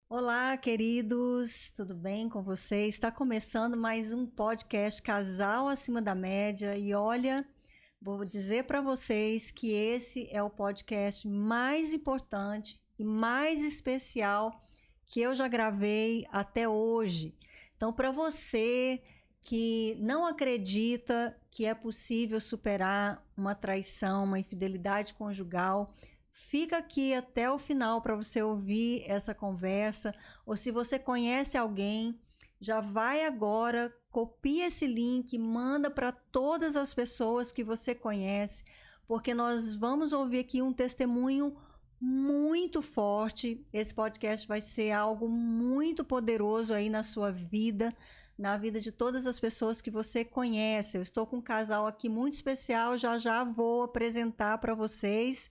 Olá, queridos, tudo bem com vocês? Está começando mais um podcast Casal Acima da Média e olha, vou dizer para vocês que esse é o podcast mais importante e mais especial que eu já gravei até hoje. Então, para você que não acredita que é possível superar uma traição, uma infidelidade conjugal, fica aqui até o final para você ouvir essa conversa. Ou se você conhece alguém, já vai agora, copia esse link, manda para todas as pessoas que você conhece, porque nós vamos ouvir aqui um testemunho muito forte. Esse podcast vai ser algo muito poderoso aí na sua vida, na vida de todas as pessoas que você conhece. Eu estou com um casal aqui muito especial, já vou apresentar para vocês.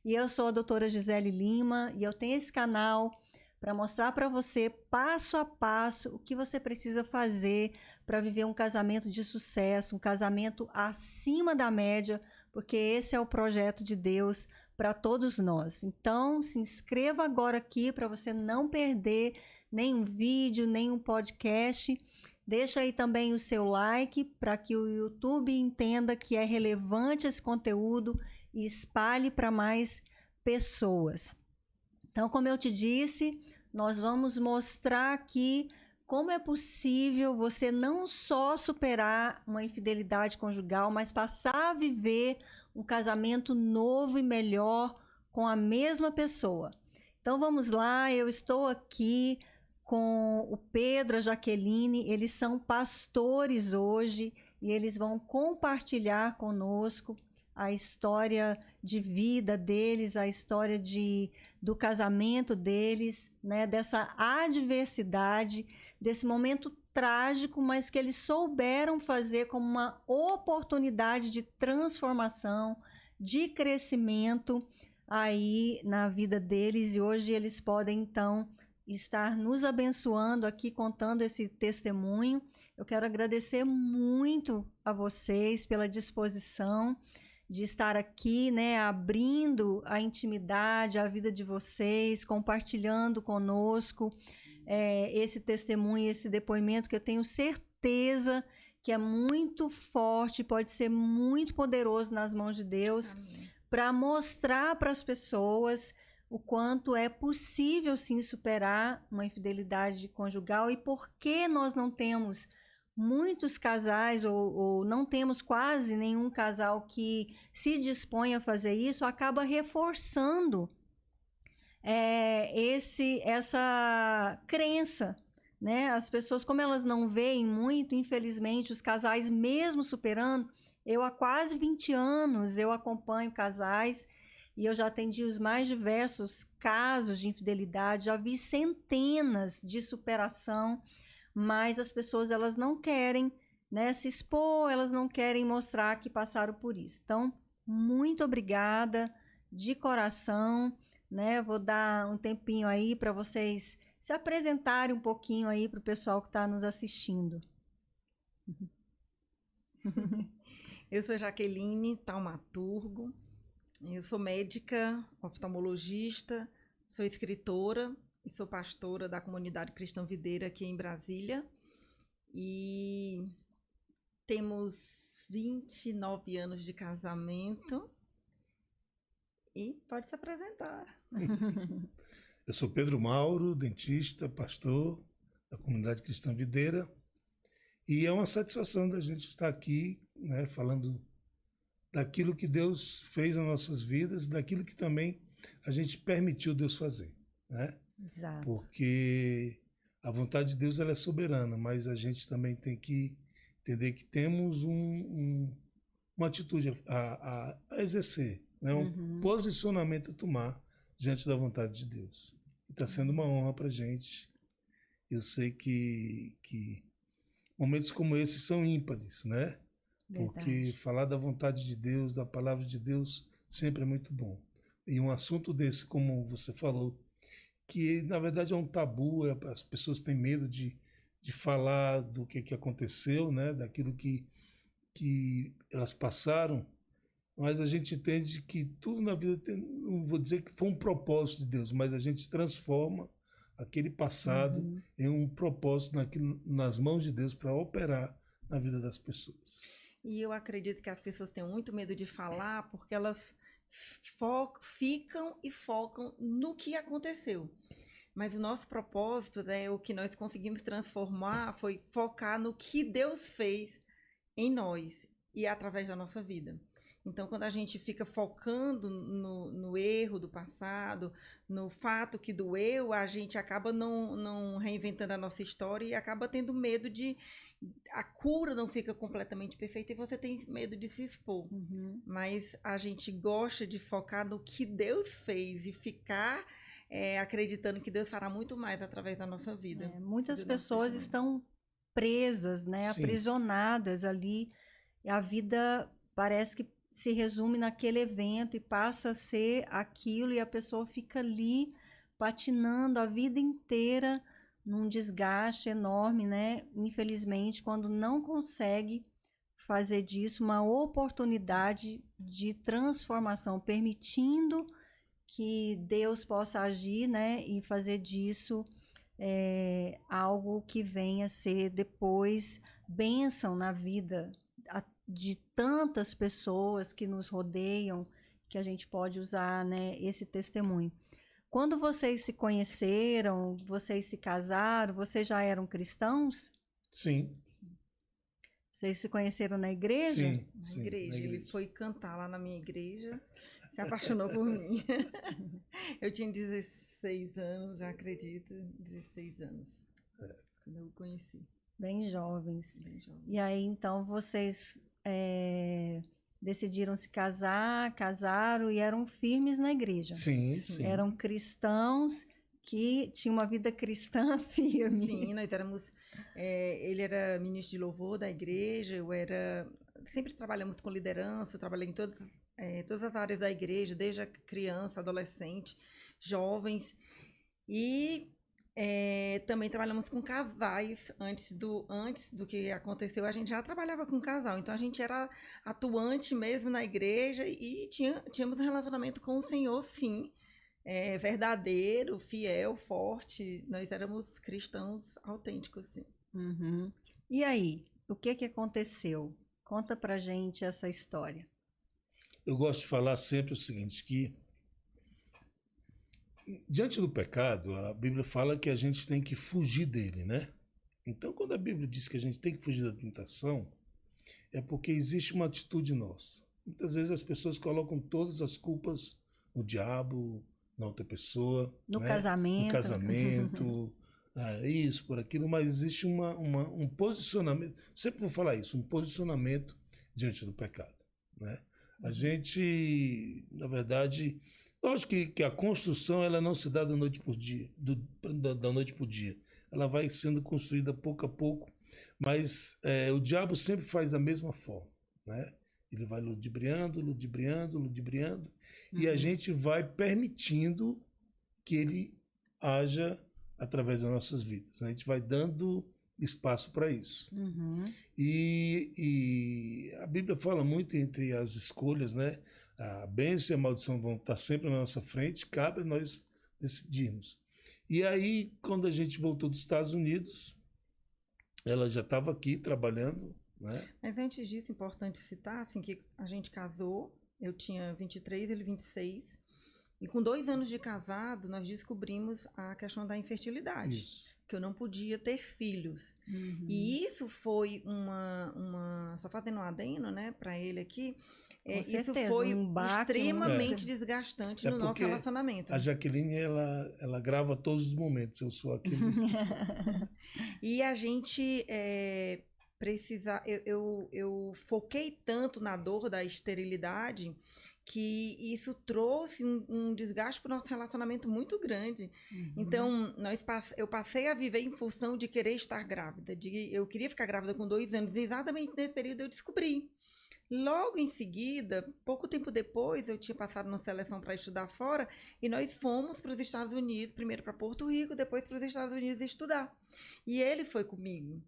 E eu sou a doutora Gisele Lima e eu tenho esse canal para mostrar para você passo a passo o que você precisa fazer para viver um casamento de sucesso, um casamento acima da média, porque esse é o projeto de Deus para todos nós. Então, se inscreva agora aqui para você não perder nenhum vídeo, nenhum podcast. Deixa aí também o seu like para que o YouTube entenda que é relevante esse conteúdo e espalhe para mais pessoas. Então, como eu te disse, nós vamos mostrar aqui como é possível você não só superar uma infidelidade conjugal, mas passar a viver um casamento novo e melhor com a mesma pessoa. Então, vamos lá, eu estou aqui com o Pedro, a Jaqueline, eles são pastores hoje e eles vão compartilhar conosco a história de vida deles, a história do casamento deles, né, dessa adversidade, desse momento trágico, mas que eles souberam fazer como uma oportunidade de transformação, de crescimento aí na vida deles, e hoje eles podem então estar nos abençoando aqui, contando esse testemunho. Eu quero agradecer muito a vocês pela disposição de estar aqui, né, abrindo a intimidade, a vida de vocês, compartilhando conosco esse testemunho, esse depoimento que eu tenho certeza que é muito forte, pode ser muito poderoso nas mãos de Deus, para mostrar para as pessoas o quanto é possível sim superar uma infidelidade conjugal e por que nós não temos muitos casais ou não temos quase nenhum casal que se dispõe a fazer isso, acaba reforçando essa crença, né? As pessoas, como elas não veem muito, infelizmente, os casais mesmo superando, eu há quase 20 anos eu acompanho casais e eu já atendi os mais diversos casos de infidelidade, já vi centenas de superação, mas as pessoas elas não querem, né, se expor, elas não querem mostrar que passaram por isso. Então, muito obrigada de coração, né? Vou dar um tempinho aí para vocês se apresentarem um pouquinho aí para o pessoal que está nos assistindo. Eu sou Jaqueline Taumaturgo, eu sou médica, oftalmologista, sou escritora e sou pastora da comunidade cristã videira aqui em Brasília. E temos 29 anos de casamento. E pode se apresentar. Eu sou Pedro Mauro, dentista, pastor da comunidade cristã videira. E é uma satisfação da gente estar aqui, né, falando daquilo que Deus fez nas nossas vidas, daquilo que também a gente permitiu Deus fazer, né? Exato. Porque a vontade de Deus ela é soberana, mas a gente também tem que entender que temos uma atitude a exercer, né? Um posicionamento a tomar diante da vontade de Deus. Está sendo uma honra para a gente. Eu sei que momentos como esses são ímpares, né? Porque Verdade. falar da vontade de Deus, da palavra de Deus, sempre é muito bom. E um assunto desse, como você falou, que na verdade é um tabu, as pessoas têm medo de falar do que aconteceu, né? Daquilo que elas passaram, mas a gente entende que tudo na vida tem, não vou dizer que foi um propósito de Deus, mas a gente transforma aquele passado em um propósito nas mãos de Deus para operar na vida das pessoas. E eu acredito que as pessoas têm muito medo de falar porque elas ficam e focam no que aconteceu. Mas o nosso propósito, né, o que nós conseguimos transformar foi focar no que Deus fez em nós e através da nossa vida. Então, quando a gente fica focando no erro do passado, no fato que doeu, a gente acaba não reinventando a nossa história e acaba tendo medo de... A cura não fica completamente perfeita e você tem medo de se expor. Mas a gente gosta de focar no que Deus fez e ficar acreditando que Deus fará muito mais através da nossa vida. Muitas pessoas estão presas, né, aprisionadas ali. E a vida parece que se resume naquele evento e passa a ser aquilo e a pessoa fica ali patinando a vida inteira num desgaste enorme, né? Infelizmente, quando não consegue fazer disso uma oportunidade de transformação, permitindo que Deus possa agir, né? E fazer disso algo que venha a ser depois bênção na vida de tantas pessoas que nos rodeiam, que a gente pode usar, né, esse testemunho. Quando vocês se conheceram, vocês se casaram, vocês já eram cristãos? Sim. Vocês se conheceram na igreja? Sim, na igreja. Ele foi cantar lá na minha igreja, se apaixonou por mim. Eu tinha 16 anos, acredito, 16 anos, quando eu o conheci. Bem jovens. E aí, então, vocês decidiram se casar, casaram e eram firmes na igreja. Sim, sim. Eram cristãos que tinham uma vida cristã firme. Sim, nós éramos... ele era ministro de louvor da igreja, sempre trabalhamos com liderança, eu trabalhei em todas as áreas da igreja, desde a criança, adolescente, jovens. E... também trabalhamos com casais. Antes do que aconteceu, a gente já trabalhava com casal, então a gente era atuante mesmo na igreja e tínhamos um relacionamento com o Senhor, sim, verdadeiro, fiel, forte. Nós éramos cristãos autênticos, sim. E aí, o que aconteceu? Conta pra gente essa história. Eu gosto de falar sempre o seguinte, que diante do pecado, a Bíblia fala que a gente tem que fugir dele, né? Então, quando a Bíblia diz que a gente tem que fugir da tentação, é porque existe uma atitude nossa. Muitas vezes as pessoas colocam todas as culpas no diabo, na outra pessoa. No né? casamento. No casamento, isso, por aquilo, mas existe um posicionamento, sempre vou falar isso, um posicionamento diante do pecado, né? A gente, na verdade... Lógico que a construção ela não se dá da noite por dia, da noite para o dia. Ela vai sendo construída pouco a pouco, mas o diabo sempre faz da mesma forma, né? Ele vai ludibriando, e a gente vai permitindo que ele haja através das nossas vidas. A gente vai dando espaço para isso. E a Bíblia fala muito entre as escolhas, né? A bênção e a maldição vão estar sempre na nossa frente, cabe a nós decidirmos. E aí, quando a gente voltou dos Estados Unidos, ela já estava aqui trabalhando, né? Mas antes disso, importante citar assim, que a gente casou, eu tinha 23, ele 26, e com 2 anos de casado, nós descobrimos a questão da infertilidade. Isso. Que eu não podia ter filhos. E isso foi só fazendo um adendo, né, para ele aqui, isso foi extremamente desgastante no nosso relacionamento. A Jaqueline, ela grava todos os momentos, eu sou aquele... E a gente eu foquei tanto na dor da esterilidade que isso trouxe um desgaste para o nosso relacionamento muito grande. Então, eu passei a viver em função de querer estar grávida. Eu queria ficar grávida com 2 anos, e exatamente nesse período eu descobri. Logo em seguida, pouco tempo depois, eu tinha passado na seleção para estudar fora, e nós fomos para os Estados Unidos, primeiro para Porto Rico, depois para os Estados Unidos estudar. E ele foi comigo.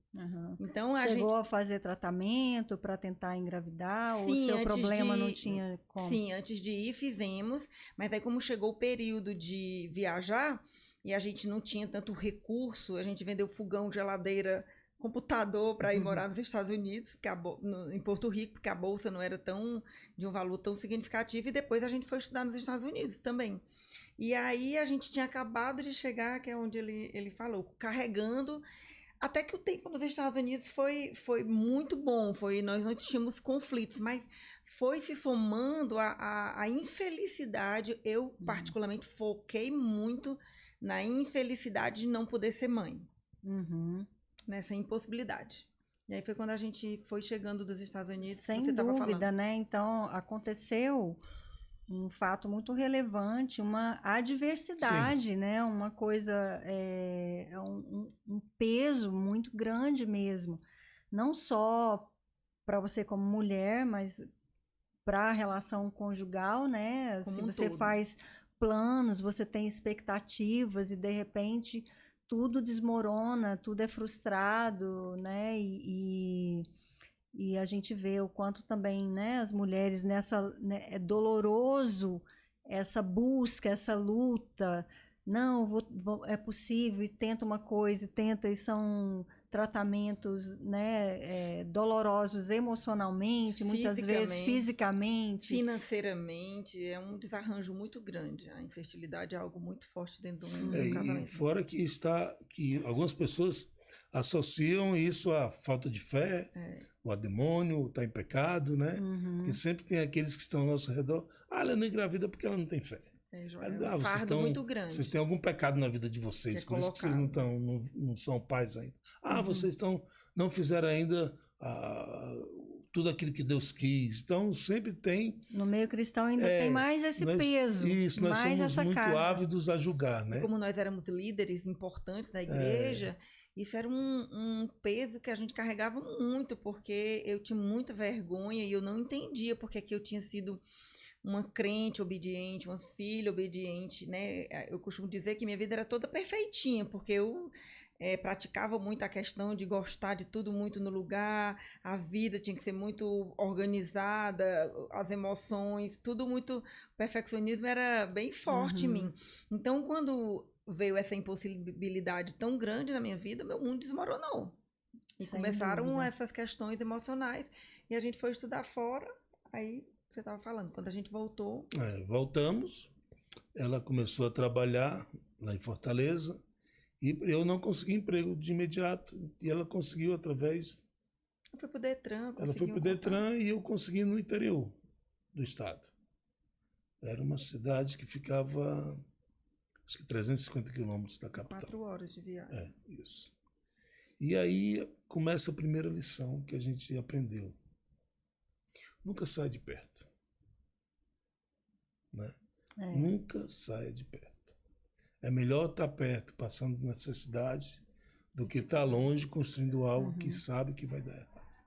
Então, Chegou a fazer tratamento para tentar engravidar? Sim, ou o seu problema não tinha como? Sim, antes de ir fizemos, mas aí como chegou o período de viajar, e a gente não tinha tanto recurso, a gente vendeu fogão, geladeira, computador para ir morar nos Estados Unidos, porque em Porto Rico, porque a bolsa não era de um valor tão significativo, e depois a gente foi estudar nos Estados Unidos também. E aí a gente tinha acabado de chegar, que é onde ele falou, carregando, até que o tempo nos Estados Unidos foi muito bom, nós não tínhamos conflitos, mas foi se somando a infelicidade. Eu, particularmente, foquei muito na infelicidade de não poder ser mãe. Nessa impossibilidade. E aí foi quando a gente foi chegando dos Estados Unidos. Sem você estava dúvida, falando. né? Então, aconteceu um fato muito relevante, uma adversidade, Sim. né? Uma coisa, um peso muito grande mesmo. Não só para você como mulher, mas para a relação conjugal, né? Se você faz planos, você tem expectativas e de repente tudo desmorona, tudo é frustrado, né? E a gente vê o quanto também, né, as mulheres né, é doloroso essa busca, essa luta. Não, é possível, e tenta uma coisa, e são tratamentos, né, dolorosos emocionalmente, muitas vezes fisicamente. Financeiramente, é um desarranjo muito grande. A infertilidade é algo muito forte dentro do casamento. E fora que algumas pessoas associam isso à falta de fé, o demônio, está em pecado, né? Porque sempre tem aqueles que estão ao nosso redor. Ela não engravida porque ela não tem fé. É um fardo muito grande. Vocês têm algum pecado na vida de vocês, por isso que vocês não são pais ainda. Vocês não fizeram ainda tudo aquilo que Deus quis. Então, sempre tem... No meio cristão ainda tem mais esse peso. Isso, nós mais somos muito ávidos a julgar, né? E como nós éramos líderes importantes da igreja, isso era um peso que a gente carregava muito, porque eu tinha muita vergonha e eu não entendia porque que eu tinha sido uma crente obediente, uma filha obediente, né? Eu costumo dizer que minha vida era toda perfeitinha, porque eu praticava muito a questão de gostar de tudo muito no lugar, a vida tinha que ser muito organizada, as emoções, tudo muito... O perfeccionismo era bem forte em mim. Então, quando veio essa impossibilidade tão grande na minha vida, meu mundo desmoronou. E começaram essas questões emocionais, e a gente foi estudar fora, aí... Você estava falando, quando a gente voltou... Voltamos, ela começou a trabalhar lá em Fortaleza e eu não consegui emprego de imediato e ela conseguiu através... Ela foi para o Detran. Ela foi para o Detran e eu consegui no interior do estado. Era uma cidade que ficava, acho que 350 quilômetros da capital. 4 horas de viagem. Isso. E aí começa a primeira lição que a gente aprendeu. Nunca saia de perto. Né? Nunca saia de perto. É melhor estar perto, passando necessidade, do que estar longe, construindo algo que sabe que vai dar errado.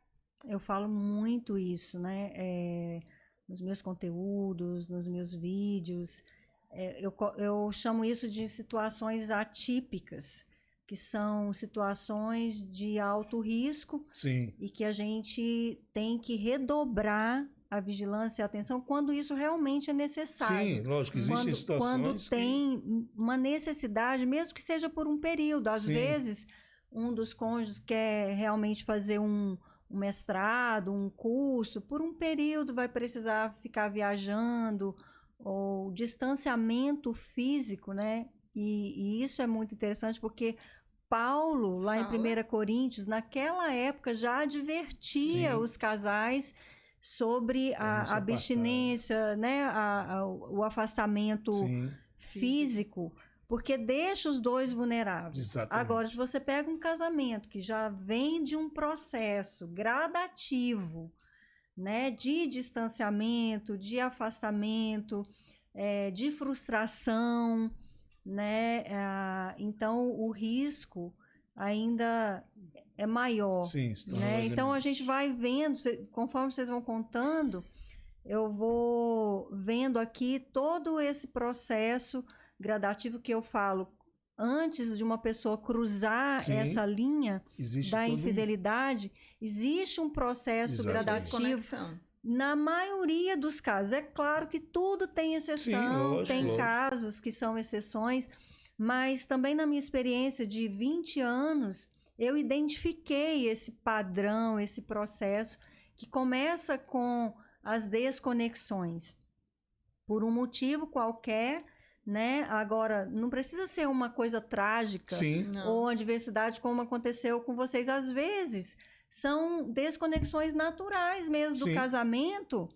Eu falo muito isso, né? Nos meus conteúdos, nos meus vídeos. Eu chamo isso de situações atípicas, que são situações de alto risco. Sim. E que a gente tem que redobrar a vigilância e a atenção quando isso realmente é necessário. Sim, lógico, existem situações quando tem uma necessidade, mesmo que seja por um período. Às vezes, um dos cônjuges quer realmente fazer um mestrado, um curso, por um período vai precisar ficar viajando, ou distanciamento físico, né? E isso é muito interessante, porque Paulo, lá em 1 Coríntios, naquela época já advertia os casais sobre a abstinência, né? O afastamento físico, porque deixa os dois vulneráveis. Exatamente. Agora, se você pega um casamento que já vem de um processo gradativo, né? De distanciamento, de afastamento, de frustração, né? Então, o risco ainda é maior. Sim, né? Então, a gente vai vendo, conforme vocês vão contando, eu vou vendo aqui todo esse processo gradativo que eu falo. Antes de uma pessoa cruzar essa linha da infidelidade, existe um processo gradativo. Na maioria dos casos. É claro que tudo tem exceção, tem casos que são exceções, Mas também na minha experiência de 20 anos, eu identifiquei esse padrão, esse processo que começa com as desconexões. Por um motivo qualquer, né? Agora, não precisa ser uma coisa trágica ou adversidade como aconteceu com vocês. Às vezes, são desconexões naturais mesmo do casamento,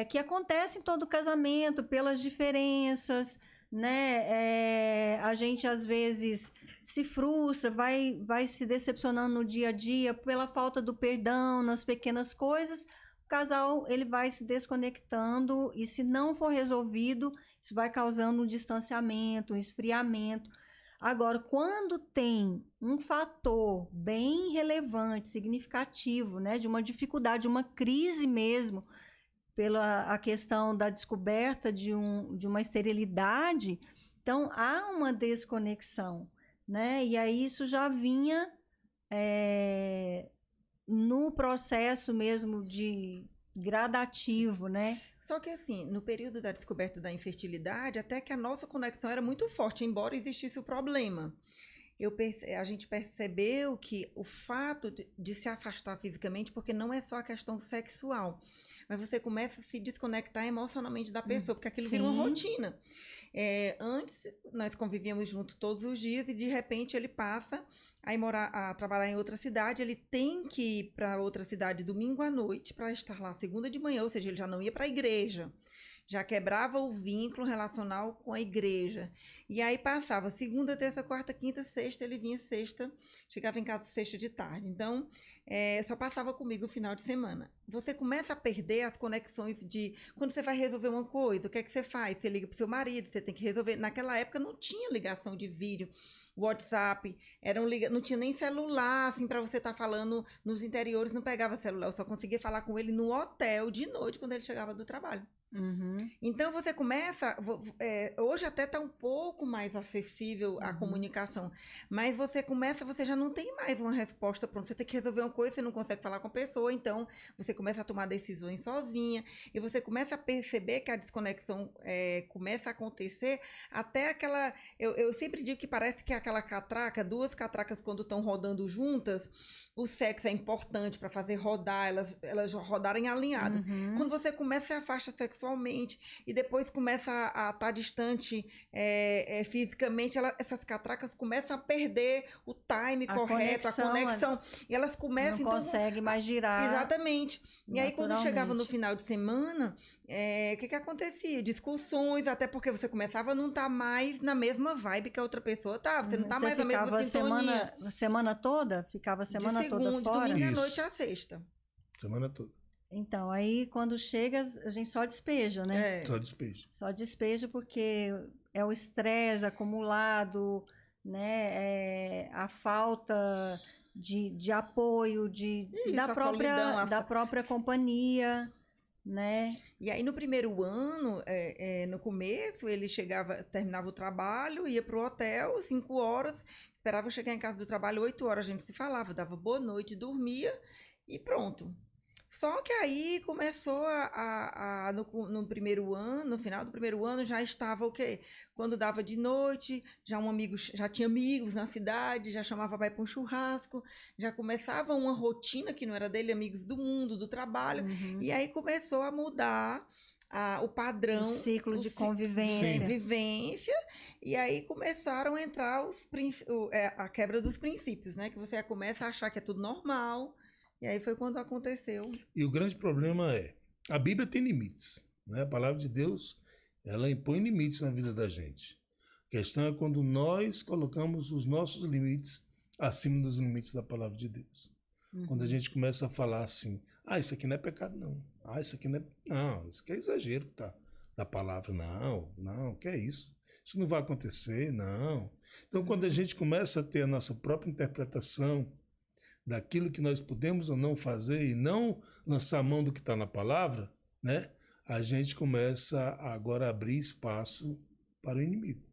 que acontecem em todo casamento, pelas diferenças, né? A gente, às vezes, se frustra, vai se decepcionando no dia a dia pela falta do perdão, nas pequenas coisas. O casal ele vai se desconectando e, se não for resolvido, isso vai causando um distanciamento, um esfriamento. Agora, quando tem um fator bem relevante, significativo, né, de uma dificuldade, uma crise mesmo, pela a questão da descoberta de uma esterilidade, então há uma desconexão, né? E aí isso já vinha no processo mesmo de gradativo, né? Só que assim, no período da descoberta da infertilidade, até que a nossa conexão era muito forte, embora existisse o problema. A gente percebeu que o fato de se afastar fisicamente, porque não é só a questão sexual, mas você começa a se desconectar emocionalmente da pessoa, porque aquilo vira uma rotina. Antes, nós convivíamos juntos todos os dias e, de repente, ele passa a trabalhar em outra cidade. Ele tem que ir para outra cidade domingo à noite para estar lá segunda de manhã, ou seja, ele já não ia para a igreja. Já quebrava o vínculo relacional com a igreja. E aí passava segunda, terça, quarta, quinta, sexta, ele vinha sexta, chegava em casa sexta de tarde. Então, só passava comigo o final de semana. Você começa a perder as conexões de quando você vai resolver uma coisa, o que é que você faz? Você liga pro seu marido, você tem que resolver. Naquela época não tinha ligação de vídeo, WhatsApp, não tinha nem celular, assim, para você estar falando nos interiores, não pegava celular. Eu só conseguia falar com ele no hotel de noite, quando ele chegava do trabalho. Uhum. Então você começa, hoje até está um pouco mais acessível a comunicação, mas você já não tem mais uma resposta pronta, você tem que resolver uma coisa, você não consegue falar com a pessoa, então você começa a tomar decisões sozinha, e você começa a perceber que a desconexão começa a acontecer, até aquela, eu sempre digo que parece que aquela catraca, duas catracas quando estão rodando juntas, o sexo é importante para fazer rodar, elas rodarem alinhadas. Quando você começa, se afasta sexualmente e depois começa a estar distante fisicamente, essas catracas começam a perder o time correto, a conexão. E elas começam... Não consegue mais girar. Exatamente. E aí, quando chegava no final de semana, o que acontecia? Discussões, até porque você começava a não estar mais na mesma vibe que a outra pessoa estava. Você não está mais na mesma sintonia. Semana toda? Ficava a semana toda fora? De domingo à noite à sexta. Semana toda. Então, aí quando chega, a gente só despeja, né? Só despeja. Só despeja porque é o estresse acumulado, né? A falta de apoio, da própria companhia, né? E aí, no primeiro ano, no começo, ele terminava o trabalho, ia pro hotel, 5 horas, esperava eu chegar em casa do trabalho, 8 horas, a gente se falava, dava boa noite, dormia e pronto. Só que aí começou no primeiro ano, no final do primeiro ano, já estava o quê? Quando dava de noite, já tinha amigos na cidade, já chamava para ir para um churrasco, já começava uma rotina que não era dele, amigos do mundo, do trabalho, e aí começou a mudar o padrão. O ciclo de convivência. E aí começaram a entrar a quebra dos princípios, né? Que você começa a achar que é tudo normal. E aí foi quando aconteceu. E o grande problema a Bíblia tem limites, né? A palavra de Deus, ela impõe limites na vida da gente. A questão é quando nós colocamos os nossos limites acima dos limites da palavra de Deus. Quando a gente começa a falar assim, isso aqui não é pecado não. Isso aqui não é... Não, isso aqui é exagero da palavra. Não, que é isso? Isso não vai acontecer, não. Então, quando a gente começa a ter a nossa própria interpretação daquilo que nós podemos ou não fazer e não lançar mão do que está na palavra, né? A gente começa agora a abrir espaço para o inimigo.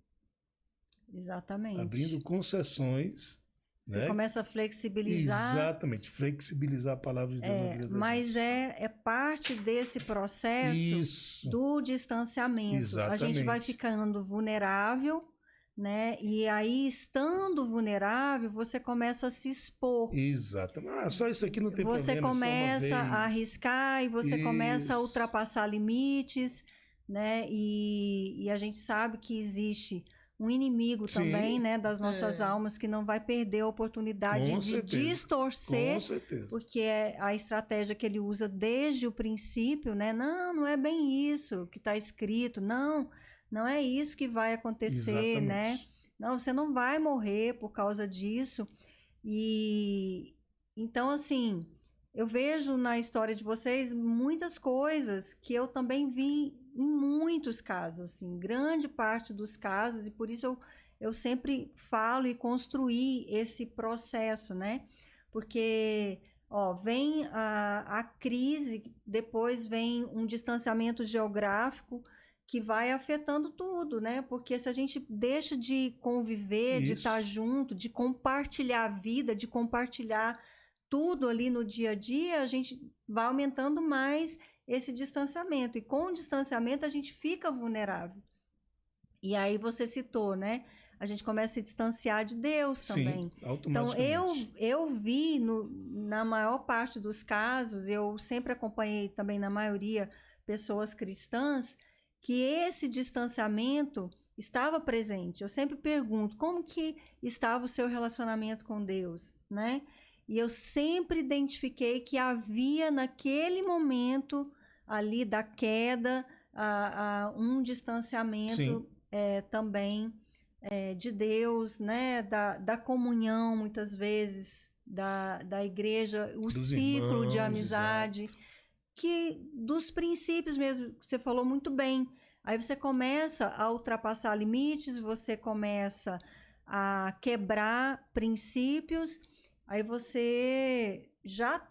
Exatamente. Abrindo concessões. Você começa a flexibilizar. Exatamente, flexibilizar a palavra de Deus na vida da mas gente. é parte desse processo do distanciamento. Exatamente. A gente vai ficando vulnerável, né? E aí, estando vulnerável, você começa a se expor. Exato. Só isso aqui não tem Você problema, começa só uma vez. a arriscar e você começa a Isso. ultrapassar limites, né? E a gente sabe que existe um inimigo Sim. também, né, das nossas almas, que não vai perder a oportunidade Com de certeza. distorcer, Com certeza. porque é a estratégia que ele usa desde o princípio, né? Não é bem isso que está escrito, não é isso que vai acontecer, Exatamente. né? Não, você não vai morrer por causa disso. E então, assim, eu vejo na história de vocês muitas coisas que eu também vi em muitos casos, assim, grande parte dos casos, e por isso eu sempre falo e construí esse processo, né? Porque, ó, vem a crise, depois vem um distanciamento geográfico que vai afetando tudo, né? Porque se a gente deixa de conviver, de estar junto, de compartilhar a vida, de compartilhar tudo ali no dia a dia, a gente vai aumentando mais esse distanciamento. E com o distanciamento a gente fica vulnerável. E aí você citou, né? A gente começa a se distanciar de Deus também. Sim, automaticamente. Então, eu vi na maior parte dos casos, eu sempre acompanhei também na maioria pessoas cristãs, que esse distanciamento estava presente. Eu sempre pergunto, como que estava o seu relacionamento com Deus, né? E eu sempre identifiquei que havia naquele momento ali da queda um distanciamento também de Deus, né? Da comunhão, muitas vezes, da igreja, o ciclo de amizade, que dos princípios mesmo, você falou muito bem. Aí você começa a ultrapassar limites, você começa a quebrar princípios, aí você já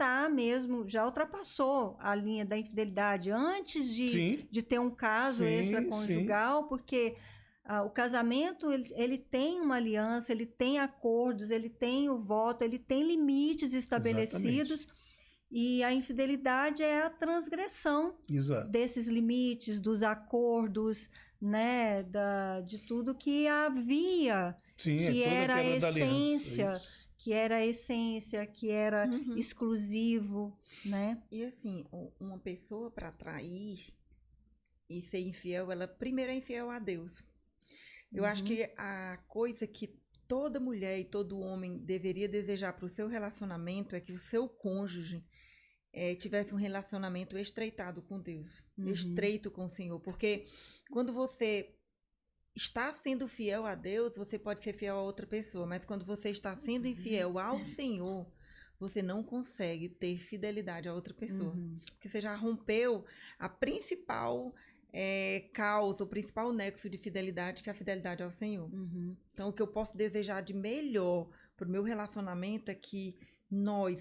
já ultrapassou a linha da infidelidade antes de ter um caso extraconjugal, porque o casamento ele tem uma aliança, ele tem acordos, ele tem o voto, ele tem limites estabelecidos. Exatamente. E a infidelidade é a transgressão desses limites, dos acordos, né, de tudo que havia, que era a essência, que era exclusivo, né? E assim, uma pessoa para trair e ser infiel, ela primeiro é infiel a Deus. Eu acho que a coisa que toda mulher e todo homem deveria desejar para o seu relacionamento é que o seu cônjuge tivesse um relacionamento estreitado com Deus, estreito com o Senhor, porque quando você está sendo fiel a Deus, você pode ser fiel a outra pessoa, mas quando você está sendo infiel ao Senhor, você não consegue ter fidelidade a outra pessoa, porque você já rompeu a principal causa, o principal nexo de fidelidade, que é a fidelidade ao Senhor. Então, o que eu posso desejar de melhor para o meu relacionamento é que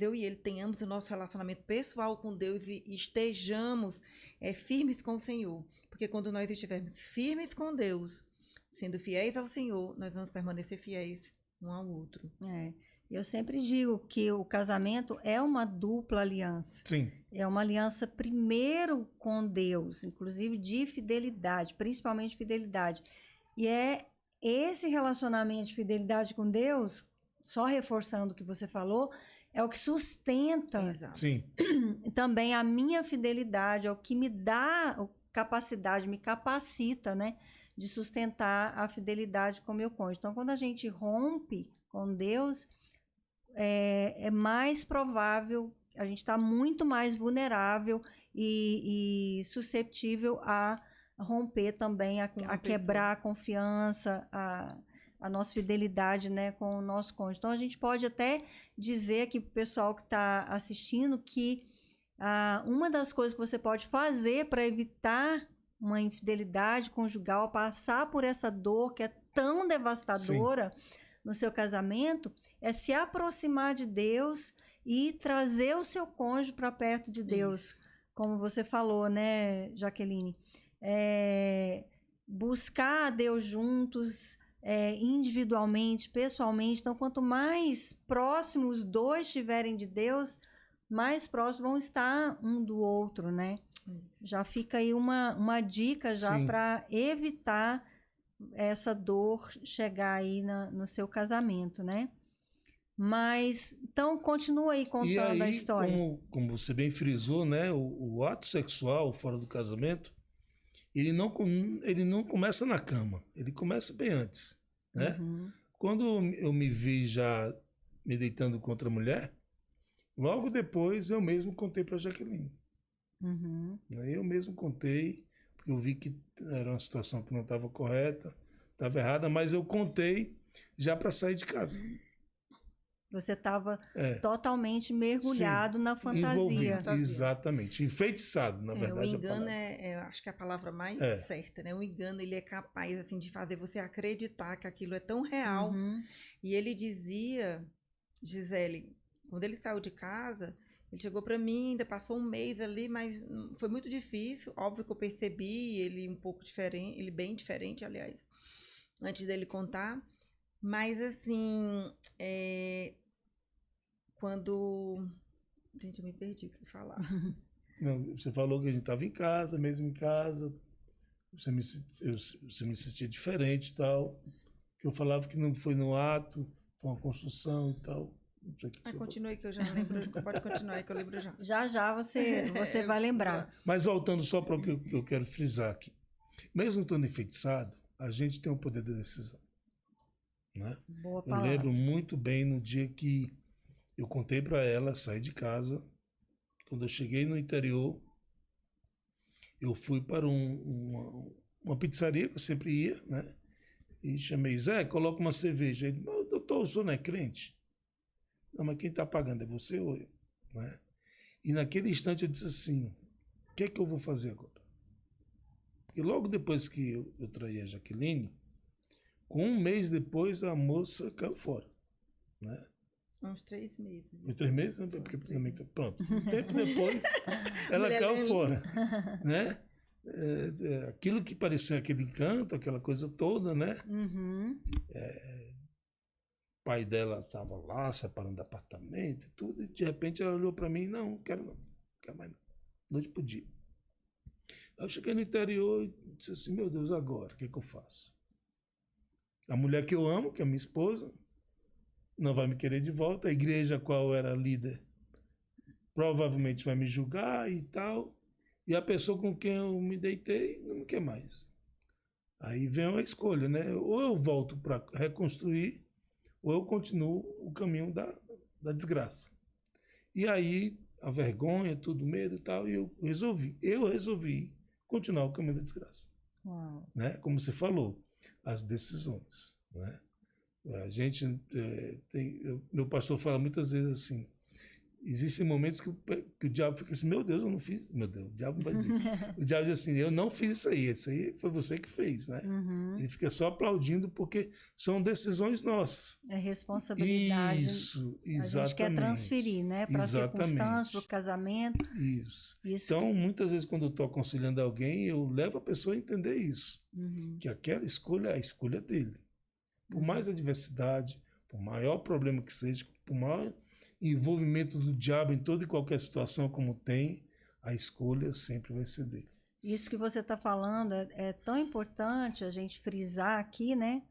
eu e ele tenhamos o nosso relacionamento pessoal com Deus e estejamos firmes com o Senhor. Porque quando nós estivermos firmes com Deus, sendo fiéis ao Senhor, nós vamos permanecer fiéis um ao outro. Eu sempre digo que o casamento é uma dupla aliança. Sim. É uma aliança primeiro com Deus, inclusive de fidelidade, principalmente fidelidade. E é esse relacionamento de fidelidade com Deus, só reforçando o que você falou, é o que sustenta também a minha fidelidade, é o que me dá capacidade, me capacita, né, de sustentar a fidelidade com o meu cônjuge. Então, quando a gente rompe com Deus, é mais provável, a gente está muito mais vulnerável e suscetível a romper também, a quebrar a confiança, a nossa fidelidade, né, com o nosso cônjuge. Então, a gente pode até dizer aqui para o pessoal que está assistindo que uma das coisas que você pode fazer para evitar uma infidelidade conjugal, passar por essa dor que é tão devastadora no seu casamento, é se aproximar de Deus e trazer o seu cônjuge para perto de Deus, como você falou, né, Jaqueline? Buscar a Deus juntos, individualmente, pessoalmente. Então, quanto mais próximos os dois estiverem de Deus, mais próximos vão estar um do outro, né? Já fica aí uma dica já para evitar essa dor chegar aí no seu casamento, né? Mas, então, continua aí contando E aí, a história. como você bem frisou, né, o ato sexual fora do casamento, ele não começa na cama, ele começa bem antes, né? Uhum. Quando eu me vi já me deitando contra a mulher, logo depois eu mesmo contei para Jaqueline. Uhum. Né? Eu mesmo contei, porque eu vi que era uma situação que não estava correta, estava errada, mas eu contei já para sair de casa. Você estava É. totalmente mergulhado Sim, na fantasia. envolvido, exatamente. Enfeitiçado, na verdade. O engano acho que é a palavra mais certa, né? O engano, ele é capaz, assim, de fazer você acreditar que aquilo é tão real. Uhum. E ele dizia, Gisele, quando ele saiu de casa, ele chegou para mim, ainda passou um mês ali, mas foi muito difícil. Óbvio que eu percebi ele um pouco diferente, ele bem diferente, aliás, antes dele contar. Mas, assim, quando... Gente, eu me perdi o que falar. Não, você falou que a gente estava em casa, mesmo em casa, você me sentia diferente e tal, que eu falava que não foi no ato, foi uma construção e tal. Não sei o que continue que eu já lembro, pode continuar aí que eu lembro já. Já você vai lembrar. Mas voltando só para o que eu quero frisar aqui. Mesmo estando enfeitiçado, a gente tem o poder da decisão. Né? Boa eu palavra. lembro muito bem no dia que eu contei para ela, saí de casa. Quando eu cheguei no interior, eu fui para uma pizzaria que eu sempre ia, né? E chamei, Zé, coloca uma cerveja. Ele, doutor, o senhor não é crente? Não, mas quem está pagando é você ou eu? Né? E naquele instante eu disse assim, o que é que eu vou fazer agora? Porque logo depois que eu traí a Jaqueline, com um mês depois a moça caiu fora. Né? Uns 3 meses. Foi 3 meses? Né? Porque, pronto. Um tempo depois, ela caiu fora. Né? Aquilo que parecia aquele encanto, aquela coisa toda, né? Uhum. O pai dela estava lá, separando apartamento e tudo, e de repente ela olhou para mim, não quero mais não. Noite pro dia. Aí eu cheguei no interior e disse assim, meu Deus, agora, o que é que eu faço? A mulher que eu amo, que é minha esposa, não vai me querer de volta, a igreja a qual eu era líder provavelmente vai me julgar e tal, e a pessoa com quem eu me deitei não me quer mais. Aí vem uma escolha, né? Ou eu volto para reconstruir, ou eu continuo o caminho da desgraça. E aí, a vergonha, tudo, medo e tal, e eu resolvi continuar o caminho da desgraça. Uau. Né? Como você falou, as decisões. Né? A gente meu pastor fala muitas vezes assim, existem momentos que o diabo fica assim, meu Deus, eu não fiz. Meu Deus, o diabo não vai dizer isso. O diabo diz assim, eu não fiz isso aí foi você que fez, né? Uhum. Ele fica só aplaudindo porque são decisões nossas. É responsabilidade. Isso, exatamente. A gente quer transferir, né? Para a circunstância, para o casamento. Isso. Então, muitas vezes, quando eu estou aconselhando alguém, eu levo a pessoa a entender isso. Uhum. Que aquela escolha é a escolha dele. Por mais adversidade, por maior problema que seja, por maior envolvimento do diabo em toda e qualquer situação como tem, a escolha sempre vai ser dele. Isso que você está falando é tão importante a gente frisar aqui, né?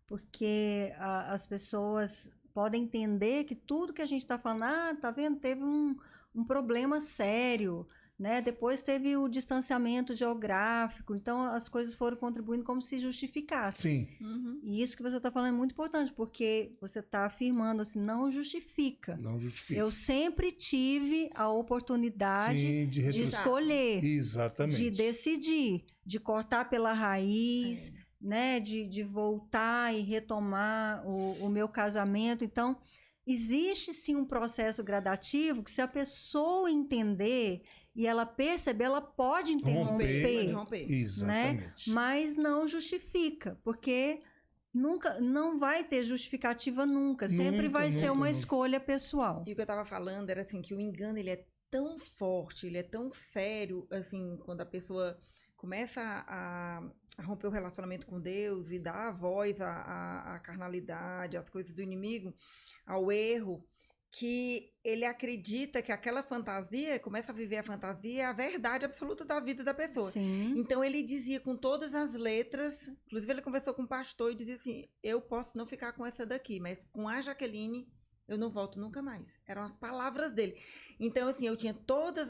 Porque as pessoas podem entender que tudo que a gente está falando, tá vendo? Teve um problema sério, né? Depois teve o distanciamento geográfico, então as coisas foram contribuindo como se justificasse. Sim. Uhum. E isso que você está falando é muito importante, porque você está afirmando assim, não justifica. Não justifica. Eu sempre tive a oportunidade Sim, de escolher, exatamente, de decidir, de cortar pela raiz, né? De voltar e retomar o meu casamento. Então, existe sim um processo gradativo que se a pessoa entender e ela perceber, ela pode interromper, exatamente. Né? Mas não justifica, porque não vai ter justificativa nunca. Sempre vai ser uma escolha pessoal. E o que eu estava falando era assim, que o engano ele é tão forte, ele é tão sério, assim, quando a pessoa começa a romper o relacionamento com Deus e dar a voz à carnalidade, às coisas do inimigo, ao erro, que ele acredita que aquela fantasia, começa a viver a fantasia, é a verdade absoluta da vida da pessoa. Sim. Então ele dizia com todas as letras, inclusive ele conversou com o pastor e dizia assim, eu posso não ficar com essa daqui, mas com a Jaqueline eu não volto nunca mais. Eram as palavras dele. Então assim, eu tinha todos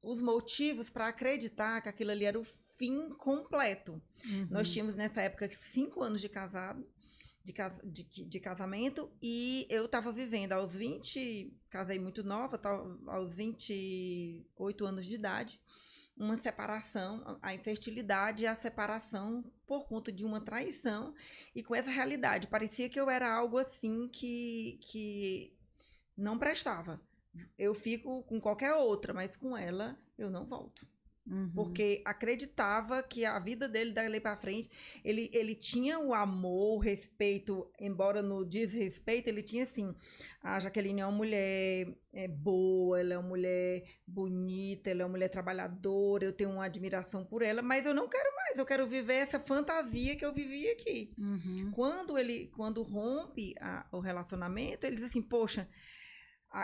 os motivos para acreditar que aquilo ali era o fim completo. Nós tínhamos nessa época 5 anos de casado, de casamento, e eu estava vivendo aos 20, casei muito nova, aos 28 anos de idade, uma separação, a infertilidade e a separação por conta de uma traição, e com essa realidade, parecia que eu era algo assim que não prestava. Eu fico com qualquer outra, mas com ela eu não volto. Porque acreditava que a vida dele dali para frente, ele tinha o amor, o respeito, embora no desrespeito, ele tinha assim, a Jaqueline é uma mulher boa, ela é uma mulher bonita, ela é uma mulher trabalhadora, eu tenho uma admiração por ela, mas eu não quero mais, eu quero viver essa fantasia que eu vivi aqui. Quando rompe o relacionamento, ele diz assim, poxa,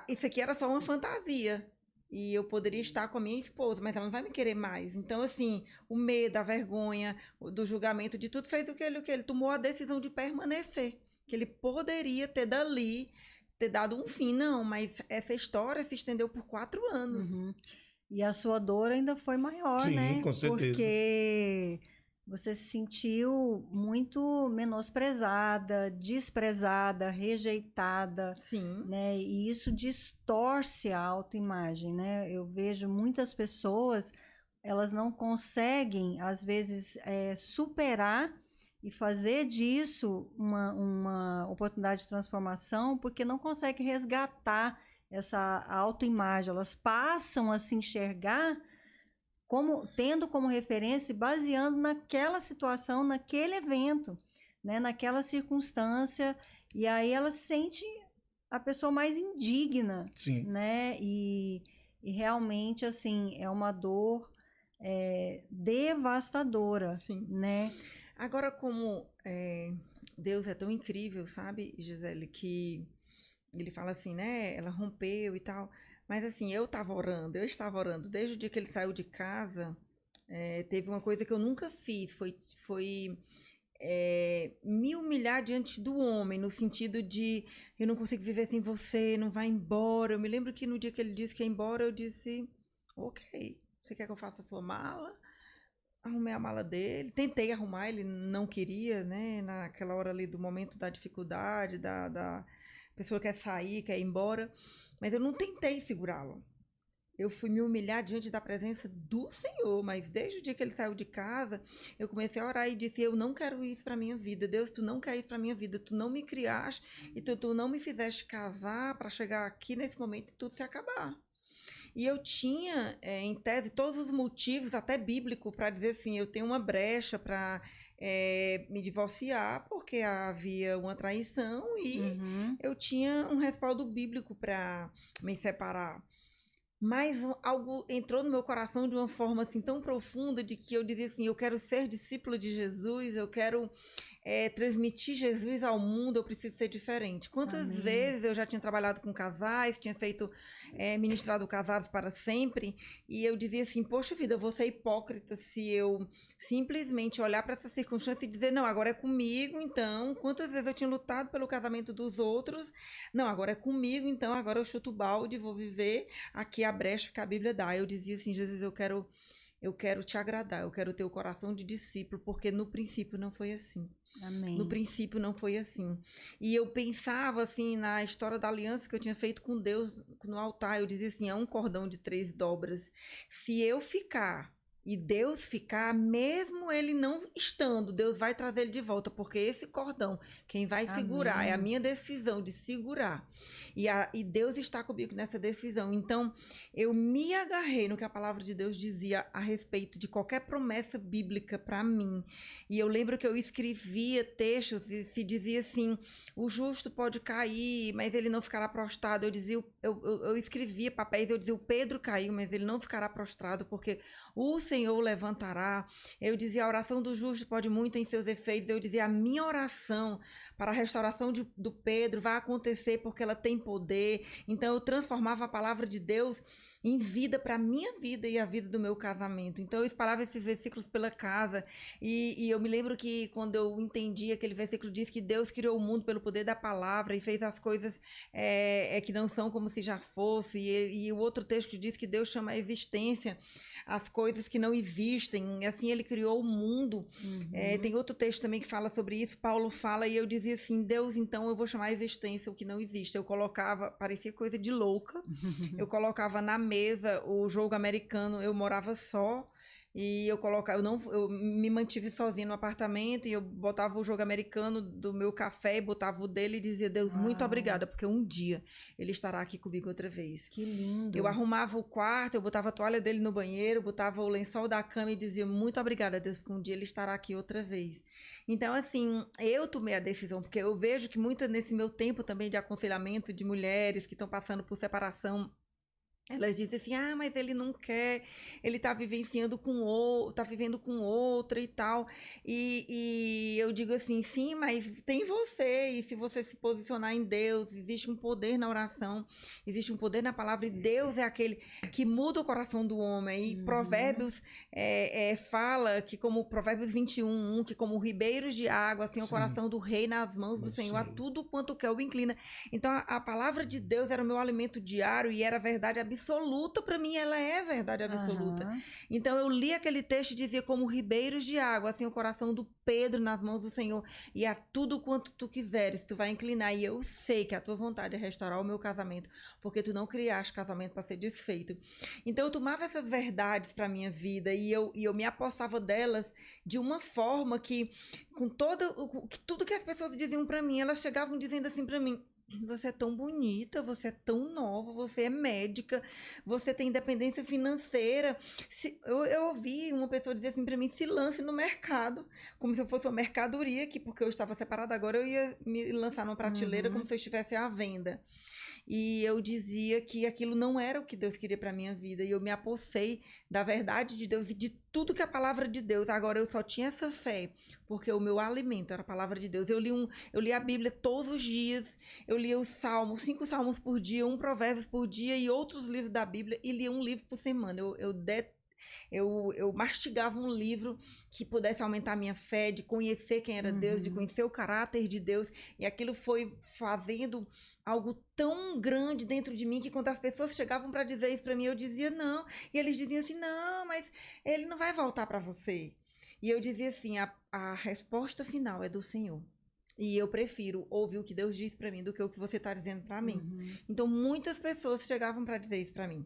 isso aqui era só uma fantasia. E eu poderia estar com a minha esposa, mas ela não vai me querer mais. Então, assim, o medo, a vergonha, do julgamento, de tudo fez o que ele tomou a decisão de permanecer. Que ele poderia ter dado um fim. Não, mas essa história se estendeu por 4 anos. E a sua dor ainda foi maior, Sim, né? com certeza. Porque você se sentiu muito menosprezada, desprezada, rejeitada. Sim. Né? E isso distorce a autoimagem, né? Eu vejo muitas pessoas, elas não conseguem, às vezes, superar e fazer disso uma oportunidade de transformação, porque não conseguem resgatar essa autoimagem. Elas passam a se enxergar tendo como referência, baseando naquela situação, naquele evento, né? Naquela circunstância, e aí ela se sente a pessoa mais indigna, Sim. né? E realmente, assim, é uma dor devastadora, Sim. né? Agora, como Deus é tão incrível, sabe, Gisele, que ele fala assim, né, ela rompeu e tal, mas assim, eu estava orando desde o dia que ele saiu de casa, teve uma coisa que eu nunca fiz, foi me humilhar diante do homem, no sentido de eu não consigo viver sem você, não vai embora. Eu me lembro que no dia que ele disse que ia embora, eu disse, ok, você quer que eu faça a sua mala? Arrumei a mala dele, tentei arrumar, ele não queria, né, naquela hora ali do momento da dificuldade, da pessoa quer sair, quer ir embora, mas eu não tentei segurá-lo. Eu fui me humilhar diante da presença do Senhor, mas desde o dia que ele saiu de casa, eu comecei a orar e disse, eu não quero isso para minha vida. Deus, tu não quer isso para minha vida. Tu não me criaste e tu não me fizeste casar para chegar aqui nesse momento e tudo se acabar. E eu tinha, em tese, todos os motivos, até bíblico, para dizer assim, eu tenho uma brecha para me divorciar, porque havia uma traição e eu tinha um respaldo bíblico para me separar. Mas algo entrou no meu coração de uma forma assim tão profunda, de que eu dizia assim, eu quero ser discípula de Jesus, eu quero transmitir Jesus ao mundo, eu preciso ser diferente. Quantas Amém. vezes eu já tinha trabalhado com casais, tinha feito, ministrado casados para sempre, e eu dizia assim, poxa vida, eu vou ser hipócrita se eu simplesmente olhar para essa circunstância e dizer, não, agora é comigo, então. Quantas vezes eu tinha lutado pelo casamento dos outros, não, agora é comigo, então, agora eu chuto o balde, vou viver aqui a brecha que a Bíblia dá. Eu dizia assim, Jesus, eu quero te agradar, eu quero ter o coração de discípulo, porque no princípio não foi assim. Amém. No princípio não foi assim. E eu pensava assim na história da aliança que eu tinha feito com Deus no altar. Eu dizia assim, é um cordão de 3 dobras. Se eu ficar e Deus ficar, mesmo ele não estando, Deus vai trazer ele de volta, porque esse cordão, quem vai segurar, Amém. é a minha decisão de segurar. E Deus está comigo nessa decisão. Então, eu me agarrei no que a palavra de Deus dizia a respeito de qualquer promessa bíblica para mim. E eu lembro que eu escrevia textos e se dizia assim, o justo pode cair, mas ele não ficará prostrado. Eu escrevia papéis, eu dizia, o Pedro caiu, mas ele não ficará prostrado, porque o Senhor o levantará. Eu dizia, a oração do justo pode muito em seus efeitos. Eu dizia, a minha oração para a restauração do Pedro vai acontecer porque ela tem poder. Então, eu transformava a palavra de Deus em vida para a minha vida e a vida do meu casamento. Então, eu espalhava esses versículos pela casa. E eu me lembro que quando eu entendi aquele versículo, diz que Deus criou o mundo pelo poder da palavra e fez as coisas que não são como se já fosse. E o outro texto diz que Deus chama a existência as coisas que não existem. Assim, ele criou o mundo. Tem outro texto também que fala sobre isso. Paulo fala e eu dizia assim, Deus, então eu vou chamar a existência o que não existe. Eu colocava, parecia coisa de louca, eu colocava na mesa o jogo americano, eu morava só, e eu me mantive sozinha no apartamento e eu botava o jogo americano do meu café e botava o dele e dizia, Deus, muito obrigada, porque um dia ele estará aqui comigo outra vez. Que lindo. Eu arrumava o quarto, eu botava a toalha dele no banheiro, botava o lençol da cama e dizia, muito obrigada, Deus, porque um dia ele estará aqui outra vez. Então, assim, eu tomei a decisão, porque eu vejo que muito nesse meu tempo também de aconselhamento de mulheres que estão passando por separação, elas dizem assim, mas ele não quer, ele tá vivenciando tá vivendo com outra e tal. E eu digo assim, sim, mas tem você, e se você se posicionar em Deus, existe um poder na oração, existe um poder na palavra, e Deus é aquele que muda o coração do homem. E Provérbios fala que como Provérbios 21, que como ribeiros de água, assim, o coração do rei nas mãos do Senhor, a tudo quanto quer o inclina. Então a palavra de Deus era o meu alimento diário e era verdade absoluta para mim, ela é verdade absoluta. Então eu li aquele texto e dizia, como ribeiros de água, assim, o coração do Pedro nas mãos do Senhor, e a tudo quanto tu quiseres, tu vai inclinar, e eu sei que a tua vontade é restaurar o meu casamento, porque tu não criaste casamento para ser desfeito. Então eu tomava essas verdades para minha vida, e eu me apossava delas de uma forma que, com tudo que as pessoas diziam para mim, elas chegavam dizendo assim para mim, você é tão bonita, você é tão nova, você é médica, você tem independência financeira. Eu ouvi uma pessoa dizer assim para mim, se lance no mercado, como se eu fosse uma mercadoria, que porque eu estava separada agora eu ia me lançar numa prateleira como se eu estivesse à venda. E eu dizia que aquilo não era o que Deus queria para minha vida, e eu me apossei da verdade de Deus e de tudo que é a palavra de Deus. Agora eu só tinha essa fé porque o meu alimento era a palavra de Deus. Eu li a Bíblia todos os dias, eu lia os salmos, 5 salmos por dia, 1 provérbios por dia e outros livros da Bíblia, e lia um livro por semana. Eu mastigava um livro que pudesse aumentar a minha fé, de conhecer quem era Deus, de conhecer o caráter de Deus, e aquilo foi fazendo algo tão grande dentro de mim que quando as pessoas chegavam para dizer isso para mim, eu dizia não, e eles diziam assim, não, mas ele não vai voltar para você. E eu dizia assim, a resposta final é do Senhor. E eu prefiro ouvir o que Deus diz para mim do que o que você está dizendo para mim. Então, muitas pessoas chegavam para dizer isso para mim.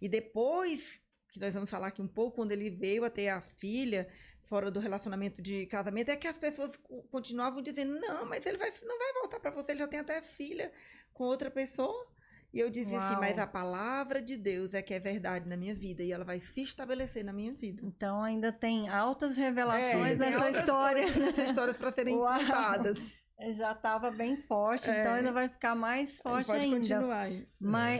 E depois, que nós vamos falar aqui um pouco, quando ele veio a ter a filha, fora do relacionamento de casamento, é que as pessoas continuavam dizendo, não, mas ele não vai voltar para você, ele já tem até filha com outra pessoa. E eu dizia assim, mas a palavra de Deus é que é verdade na minha vida, e ela vai se estabelecer na minha vida. Então ainda tem altas revelações nessa história. Nessas histórias para serem contadas. Já estava bem forte, então ainda vai ficar mais forte ainda. Pode continuar.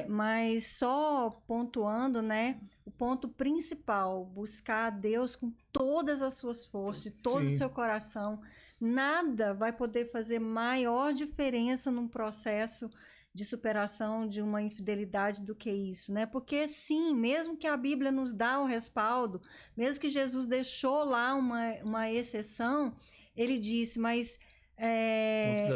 Mas só pontuando, né? O ponto principal, buscar a Deus com todas as suas forças, de todo o seu coração. Nada vai poder fazer maior diferença num processo de superação de uma infidelidade do que isso, né? Porque sim, mesmo que a Bíblia nos dá o respaldo, mesmo que Jesus deixou lá uma exceção, ele disse, mas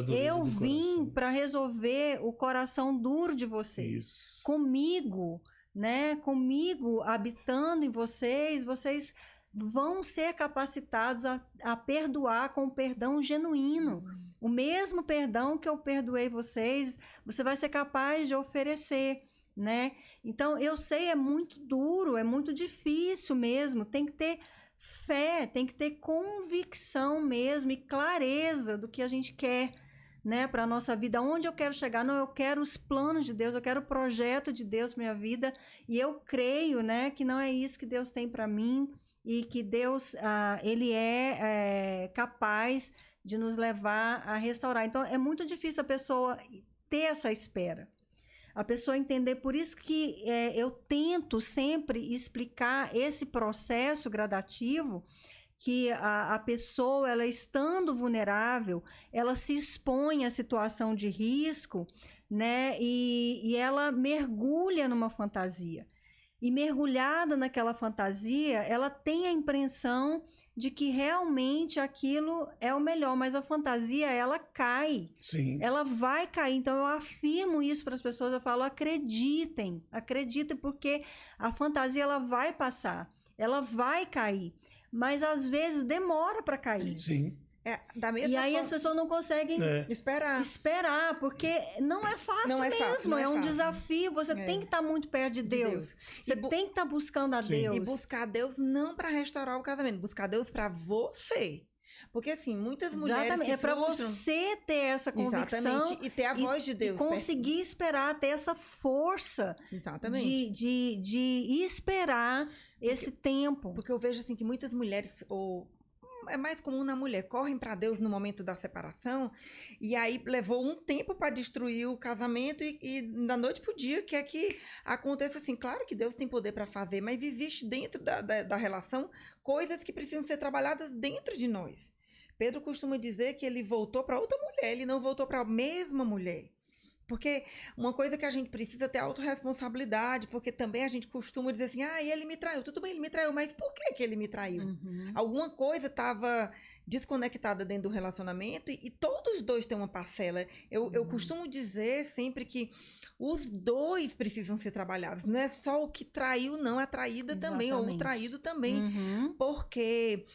eu vim para resolver o coração duro de vocês. Comigo, né? Comigo habitando em vocês, vocês vão ser capacitados a perdoar com o perdão genuíno. O mesmo perdão que eu perdoei vocês, você vai ser capaz de oferecer, né? Então, eu sei, é muito duro, é muito difícil mesmo, tem que ter fé, tem que ter convicção mesmo e clareza do que a gente quer, né, para a nossa vida, onde eu quero chegar. Não, eu quero os planos de Deus, eu quero o projeto de Deus para minha vida, e eu creio, né, que não é isso que Deus tem para mim, e que Deus, ele é capaz de nos levar a restaurar. Então, é muito difícil a pessoa ter essa espera. A pessoa entender, por isso que eu tento sempre explicar esse processo gradativo, que a pessoa, ela estando vulnerável, ela se expõe à situação de risco, né? E ela mergulha numa fantasia. E mergulhada naquela fantasia, ela tem a impressão de que realmente aquilo é o melhor, mas a fantasia, ela cai. Sim. Ela vai cair. Então, eu afirmo isso para as pessoas, eu falo, acreditem, porque a fantasia, ela vai passar, ela vai cair, mas às vezes demora para cair. Sim. Da mesma E aí forma, as pessoas não conseguem esperar, porque não é fácil Não é mesmo, fácil, não é um fácil. desafio, você tem que estar muito perto de Deus. Você tem que estar buscando a Deus. E buscar Deus não para restaurar o casamento, buscar Deus para você. Porque assim, muitas mulheres Exatamente, se é para frustram. você ter essa convicção. Exatamente, e ter a voz de Deus. E conseguir esperar, ter essa força de esperar esse tempo. Porque eu vejo assim que muitas mulheres, ou é mais comum na mulher, correm para Deus no momento da separação, e aí levou um tempo para destruir o casamento, e da noite pro dia quer que aconteça assim. Claro que Deus tem poder para fazer, mas existe dentro da relação coisas que precisam ser trabalhadas dentro de nós. Pedro costuma dizer que ele voltou para outra mulher, ele não voltou para a mesma mulher. Porque uma coisa que a gente precisa ter autorresponsabilidade, porque também a gente costuma dizer assim, ele me traiu. Tudo bem, ele me traiu, mas por que ele me traiu? Uhum. Alguma coisa estava desconectada dentro do relacionamento, e todos os dois têm uma parcela. Eu costumo dizer sempre que os dois precisam ser trabalhados. Não é só o que traiu, não, a traída também, ou o traído também. Uhum. Porque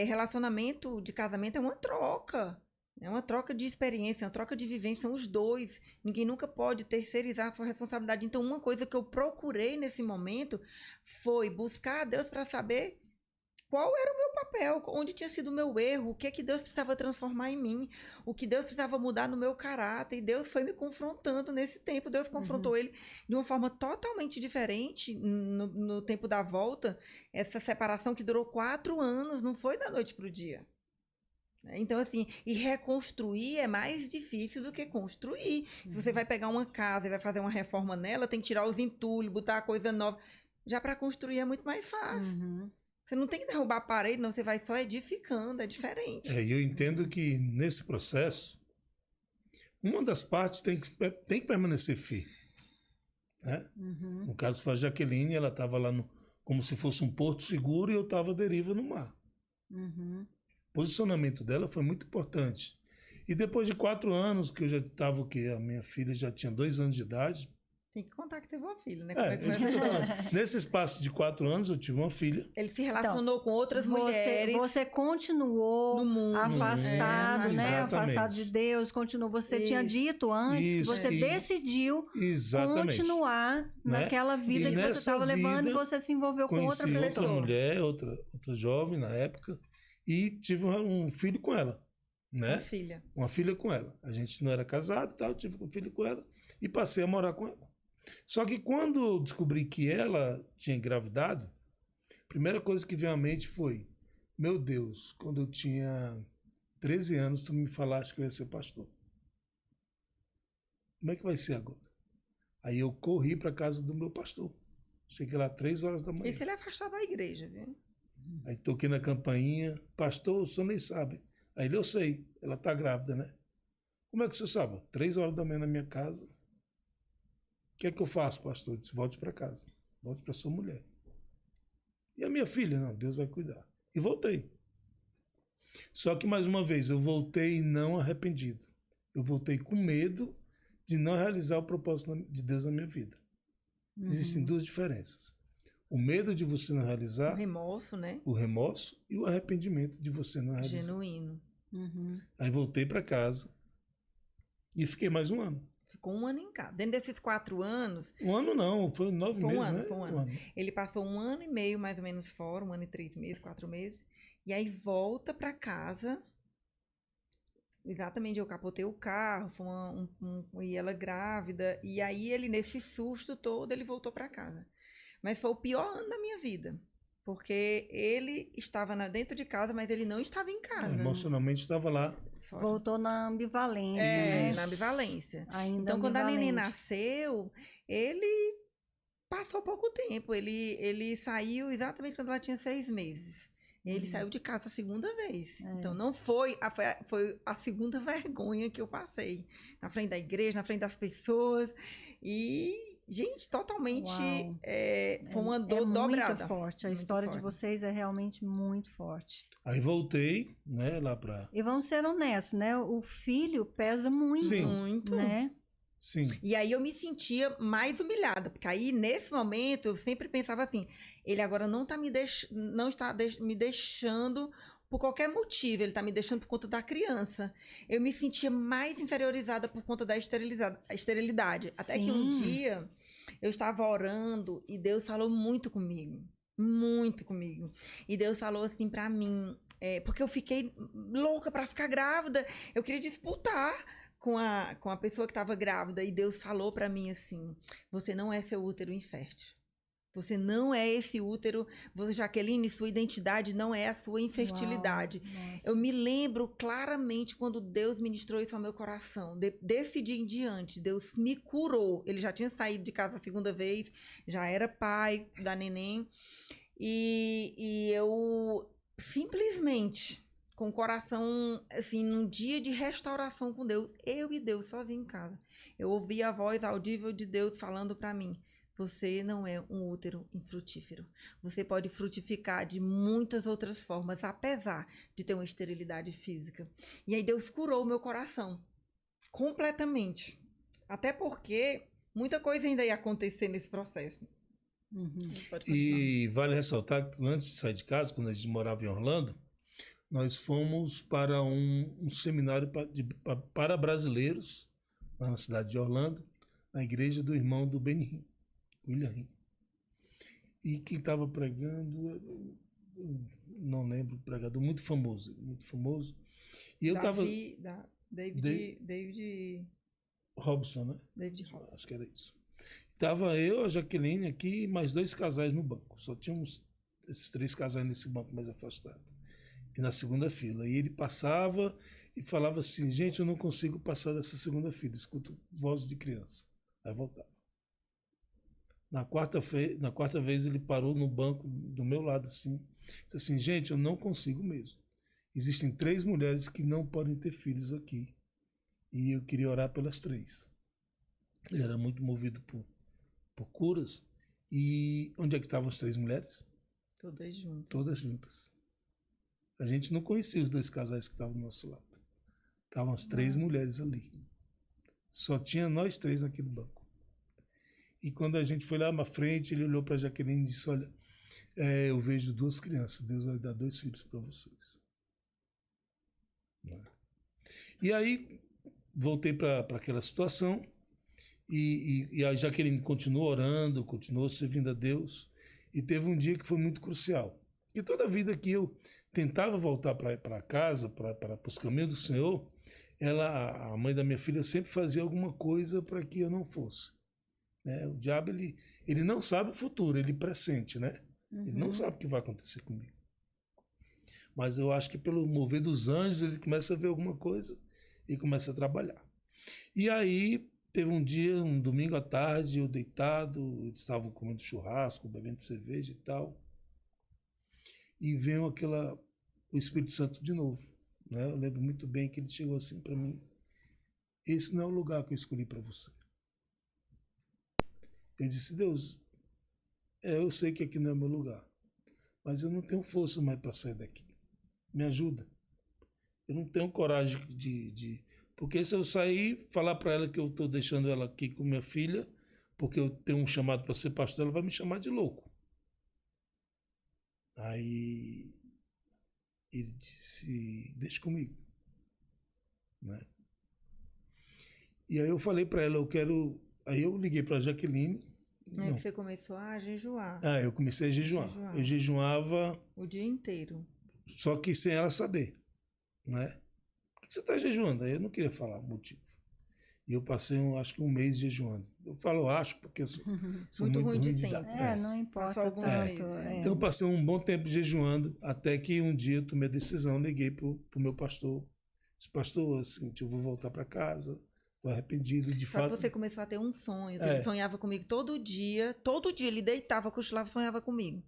relacionamento de casamento é uma troca. É uma troca de experiência, uma troca de vivência, são os dois. Ninguém nunca pode terceirizar a sua responsabilidade. Então, uma coisa que eu procurei nesse momento foi buscar a Deus para saber qual era o meu papel, onde tinha sido o meu erro, o que Deus precisava transformar em mim, o que Deus precisava mudar no meu caráter. E Deus foi me confrontando nesse tempo. Deus confrontou ele de uma forma totalmente diferente no tempo da volta. Essa separação que durou 4 anos, não foi da noite para o dia. Então, assim, e reconstruir é mais difícil do que construir. Se você vai pegar uma casa e vai fazer uma reforma nela, tem que tirar os entulhos, botar a coisa nova. Já para construir é muito mais fácil. Uhum. Você não tem que derrubar a parede, não, você vai só edificando, é diferente. E eu entendo que nesse processo, uma das partes tem que permanecer firme. Né? Uhum. No caso foi a Jaqueline, ela estava lá como se fosse um porto seguro, e eu estava à deriva no mar. Uhum. O posicionamento dela foi muito importante. E depois de 4 anos, que eu já estava a minha filha já tinha 2 anos de idade. Tem que contar que teve uma filha, né? Nesse espaço de 4 anos, eu tive uma filha. Ele se relacionou com outras mulheres. Você continuou no mundo, afastado, né? Exatamente. Afastado de Deus, continuou. Você tinha dito antes que você decidiu continuar naquela vida que você estava levando, e você se envolveu com outra pessoa. Outra mulher, outra jovem na época, e tive um filho com ela. Né? Uma filha com ela. A gente não era casado, tal, tive um filho com ela e passei a morar com ela. Só que quando eu descobri que ela tinha engravidado, a primeira coisa que veio à mente foi: meu Deus, quando eu tinha 13 anos, tu me falaste que eu ia ser pastor. Como é que vai ser agora? Aí eu corri para casa do meu pastor. Cheguei lá 3 horas da manhã. Esse ele é afastado da igreja, viu? Aí toquei na campainha: pastor, o senhor nem sabe. Aí ele: eu sei, ela tá grávida, né? Como é que o senhor sabe? 3 horas da manhã na minha casa. O que é que eu faço, pastor? Eu disse: volte para casa. Volte para sua mulher. E a minha filha? Não, Deus vai cuidar. E voltei. Só que, mais uma vez, eu voltei não arrependido. Eu voltei com medo de não realizar o propósito de Deus na minha vida. Uhum. Existem 2 diferenças. O medo de você não realizar. O remorso, né? O remorso e o arrependimento de você não realizar. Genuíno. Uhum. Aí voltei para casa e fiquei mais 1 ano. Ficou 1 ano em casa. Dentro desses 4 anos... 1 ano não, foi 9 meses, né? Foi um ano. Ele passou 1 ano e meio, mais ou menos, fora. 1 ano e 3 meses, 4 meses. E aí volta para casa. Exatamente, eu capotei o carro, foi e ela grávida. E aí ele, nesse susto todo, ele voltou para casa. Mas foi o pior ano da minha vida. Porque ele estava dentro de casa, mas ele não estava em casa. Emocionalmente estava lá. fora. Voltou na ambivalência, né? Na ambivalência. Ainda Então, quando a neném ambivalente. nasceu, ele passou pouco tempo. Ele saiu exatamente quando ela tinha 6 meses. Ele saiu de casa a segunda vez. Então, não foi a segunda vergonha que eu passei. Na frente da igreja, na frente das pessoas. E, gente, totalmente foi uma dor dobrada. Muito forte. A Muito história de forte. vocês é realmente muito forte. Aí voltei, né, lá pra... E vamos ser honestos, né? O filho pesa muito, Sim. Muito. né? Sim. E aí eu me sentia mais humilhada, porque aí nesse momento eu sempre pensava assim, ele agora não está me deixando por qualquer motivo, ele está me deixando por conta da criança. Eu me sentia mais inferiorizada por conta da esterilidade. Até que um dia eu estava orando e Deus falou muito comigo. Muito comigo. E Deus falou assim pra mim, porque eu fiquei louca pra ficar grávida. Eu queria disputar com a pessoa que estava grávida. E Deus falou pra mim assim, você não é seu útero infértil. Você não é esse útero. Você, Jaqueline, sua identidade não é a sua infertilidade. Uau, Eu me lembro claramente quando Deus ministrou isso ao meu coração. Desse dia em diante, Deus me curou. Ele já tinha saído de casa a segunda vez, já era pai da neném. E eu simplesmente, com o coração, assim, num dia de restauração com Deus, eu e Deus sozinho em casa, eu ouvi a voz audível de Deus falando pra mim, você não é um útero infrutífero. Você pode frutificar de muitas outras formas, apesar de ter uma esterilidade física. E aí Deus curou o meu coração completamente. Até porque muita coisa ainda ia acontecer nesse processo. Pode continuar. E vale ressaltar que antes de sair de casa, quando a gente morava em Orlando, nós fomos para um seminário para brasileiros, lá na cidade de Orlando, na igreja do irmão do Benny, William Rim. E quem estava pregando, eu não lembro, pregador muito famoso. E eu estava... David Robson, né? David Robson. Acho que era isso. Tava eu, a Jaqueline aqui e mais 2 casais no banco. Só tínhamos esses 3 casais nesse banco mais afastado. E na segunda fila. E ele passava e falava assim, gente, eu não consigo passar dessa segunda fila. Escuto voz de criança. Aí voltava. Na quarta vez ele parou no banco do meu lado assim. Disse assim, gente, eu não consigo mesmo. Existem 3 mulheres que não podem ter filhos aqui. E eu queria orar pelas 3. Ele era muito movido por curas. E onde é que estavam as 3 mulheres? Todas juntas. Todas juntas. A gente não conhecia os 2 casais que estavam do nosso lado. Estavam as 3 mulheres ali. Só tinha nós 3 naquele banco. E quando a gente foi lá na frente, ele olhou para a Jaqueline e disse, olha, eu vejo 2 crianças, Deus vai dar 2 filhos para vocês. E aí, voltei para aquela situação. E a Jaqueline continuou orando, continuou servindo a Deus. E teve um dia que foi muito crucial. E toda a vida que eu tentava voltar para casa, para os caminhos do Senhor, a mãe da minha filha sempre fazia alguma coisa para que eu não fosse. Né? O diabo, ele não sabe o futuro, ele pressente, né? Ele não sabe o que vai acontecer comigo. Mas eu acho que pelo mover dos anjos, ele começa a ver alguma coisa e começa a trabalhar. E aí... Teve um dia, um domingo à tarde, eu deitado, eles estavam comendo churrasco, bebendo cerveja e tal. E veio o Espírito Santo de novo. Né? Eu lembro muito bem que ele chegou assim para mim. Esse não é o lugar que eu escolhi para você. Eu disse, Deus, eu sei que aqui não é meu lugar. Mas eu não tenho força mais para sair daqui. Me ajuda. Eu não tenho coragem porque se eu sair, falar para ela que eu estou deixando ela aqui com minha filha, porque eu tenho um chamado para ser pastor, ela vai me chamar de louco. Aí ele disse, deixa comigo. Né? E aí eu falei para ela, Aí eu liguei para a Jaqueline. Aí você começou a jejuar. Eu comecei a jejuar. Eu jejuava... O dia inteiro. Só que sem ela saber. Né? Por que você está jejuando? Aí eu não queria falar o motivo. E eu passei, acho que 1 mês jejuando. Eu falo, porque eu sou muito ruim de tempo. Não importa tanto. Então eu passei um bom tempo jejuando, até que um dia eu tomei a decisão, liguei pro meu pastor. Disse, pastor, assim, eu vou voltar para casa, estou arrependido, de Só fato. que você começou a ter uns sonhos. É. Ele sonhava comigo todo dia ele deitava, cochilava, sonhava comigo.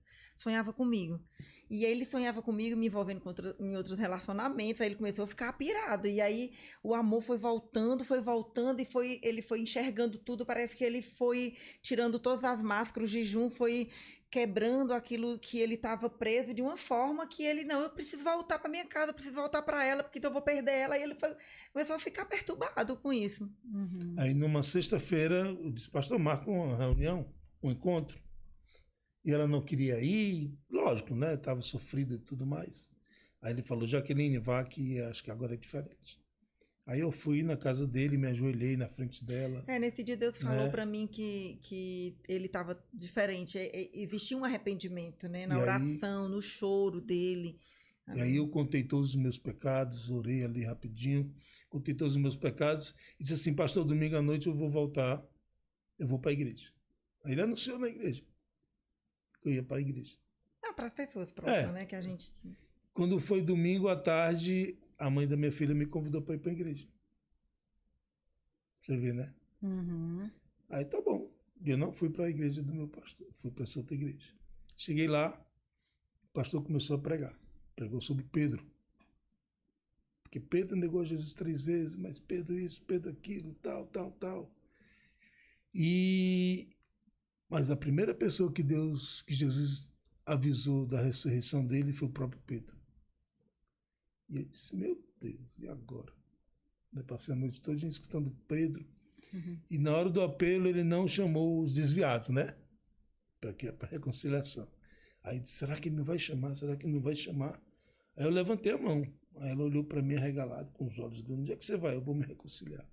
E aí ele sonhava comigo, me envolvendo em outros relacionamentos, aí ele começou a ficar pirado. E aí o amor foi voltando, e ele foi enxergando tudo, parece que ele foi tirando todas as máscaras, o jejum foi quebrando aquilo que ele estava preso de uma forma que ele, não, eu preciso voltar para minha casa, eu preciso voltar para ela, porque então eu vou perder ela. E ele começou a ficar perturbado com isso. Aí numa sexta-feira, eu disse, pastor, marca uma reunião, um encontro. E ela não queria ir, lógico, né? Estava sofrida e tudo mais. Aí ele falou, Jaqueline, vá que acho que agora é diferente. Aí eu fui na casa dele, me ajoelhei na frente dela. Nesse dia Deus falou para mim que ele estava diferente. Existia um arrependimento, né? Na oração, no choro dele. E aí eu contei todos os meus pecados, orei ali rapidinho, contei todos os meus pecados e disse assim, pastor, domingo à noite eu vou voltar, eu vou para a igreja. Aí ele anunciou na igreja. Eu ia para a igreja. Para as pessoas próximas, né? Que a gente... Quando foi domingo à tarde, a mãe da minha filha me convidou para ir para a igreja. Você vê, né? Aí tá bom. Eu não fui para a igreja do meu pastor, fui para essa outra igreja. Cheguei lá, o pastor começou a pregar. Pregou sobre Pedro. Porque Pedro negou Jesus 3 vezes, mas Pedro isso, Pedro aquilo, tal. Mas a primeira pessoa que Jesus avisou da ressurreição dele foi o próprio Pedro. E eu disse, meu Deus, e agora? Eu passei a noite toda escutando Pedro. E na hora do apelo ele não chamou os desviados, né? Para reconciliação. Aí disse, será que ele não vai chamar? Será que ele não vai chamar? Aí eu levantei a mão. Aí ela olhou para mim arregalada, com os olhos grandes. Onde é que você vai? Eu vou me reconciliar.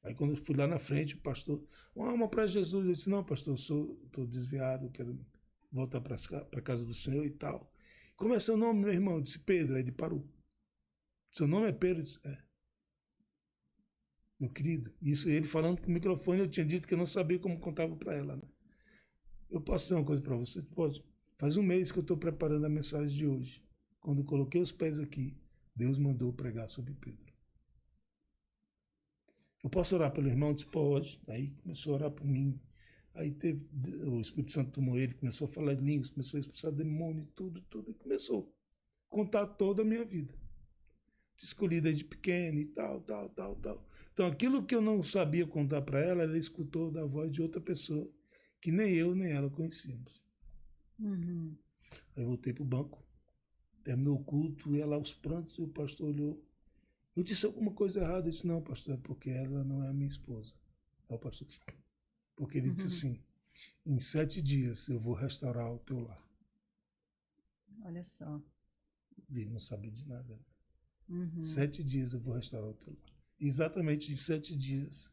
Aí quando eu fui lá na frente, o pastor, uma alma para Jesus. Eu disse, não, pastor, eu estou desviado, quero voltar para a casa do Senhor e tal. Como é seu nome, meu irmão? Eu disse, Pedro. Aí ele parou. Seu nome é Pedro? Eu disse, é. Meu querido, isso ele falando com o microfone, eu tinha dito que eu não sabia como contava para ela, né? Eu posso dizer uma coisa para você? Pode. Faz um mês que eu estou preparando a mensagem de hoje. Quando eu coloquei os pés aqui, Deus mandou pregar sobre Pedro. Eu posso orar pelo irmão? Eu disse, pode. Aí começou a orar por mim. Aí o Espírito Santo tomou ele, começou a falar em línguas, começou a expulsar demônio e tudo. E começou a contar toda a minha vida. Escolhi desde pequeno e tal. Então aquilo que eu não sabia contar para ela, ela escutou da voz de outra pessoa, que nem eu nem ela conhecíamos. Aí eu voltei para o banco, terminou o culto, e ela aos prantos, e o pastor olhou. Eu disse alguma coisa errada. Eu disse, não, pastor, é porque ela não é minha esposa. Aí o pastor disse, porque ele disse assim, em 7 dias eu vou restaurar o teu lar. Olha só. Ele não sabia de nada. 7 dias eu vou restaurar o teu lar. E exatamente em 7 dias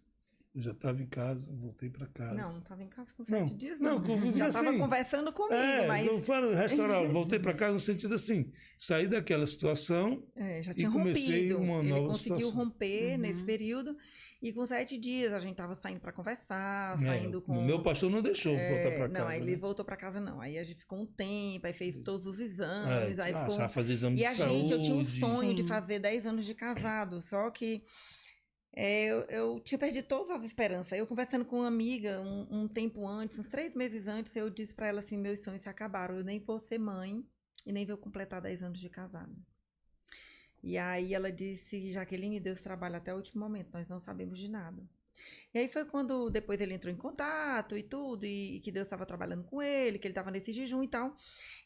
eu já estava em casa, voltei para casa. Não estava em casa com 7 dias, não. Já estava conversando comigo, mas... Não falo restaurar, voltei para casa no sentido assim, saí daquela situação já tinha e comecei rompido. uma nova situação. Ele conseguiu romper nesse período, e com 7 dias a gente estava saindo para conversar, saindo com... O meu pastor não deixou voltar para casa. Não, aí ele voltou para casa, não. Aí a gente ficou um tempo, aí fez todos os exames, aí ficou... fazer exame de saúde. Eu tinha um sonho de fazer 10 anos de casado, só que... eu tinha perdido todas as esperanças. Eu conversando com uma amiga um tempo antes, uns 3 meses antes, eu disse pra ela assim, meus sonhos se acabaram, eu nem vou ser mãe e nem vou completar 10 anos de casado. E aí ela disse, Jaqueline, Deus trabalha até o último momento, nós não sabemos de nada. E aí foi quando depois ele entrou em contato e tudo, e que Deus estava trabalhando com ele, que ele estava nesse jejum e tal.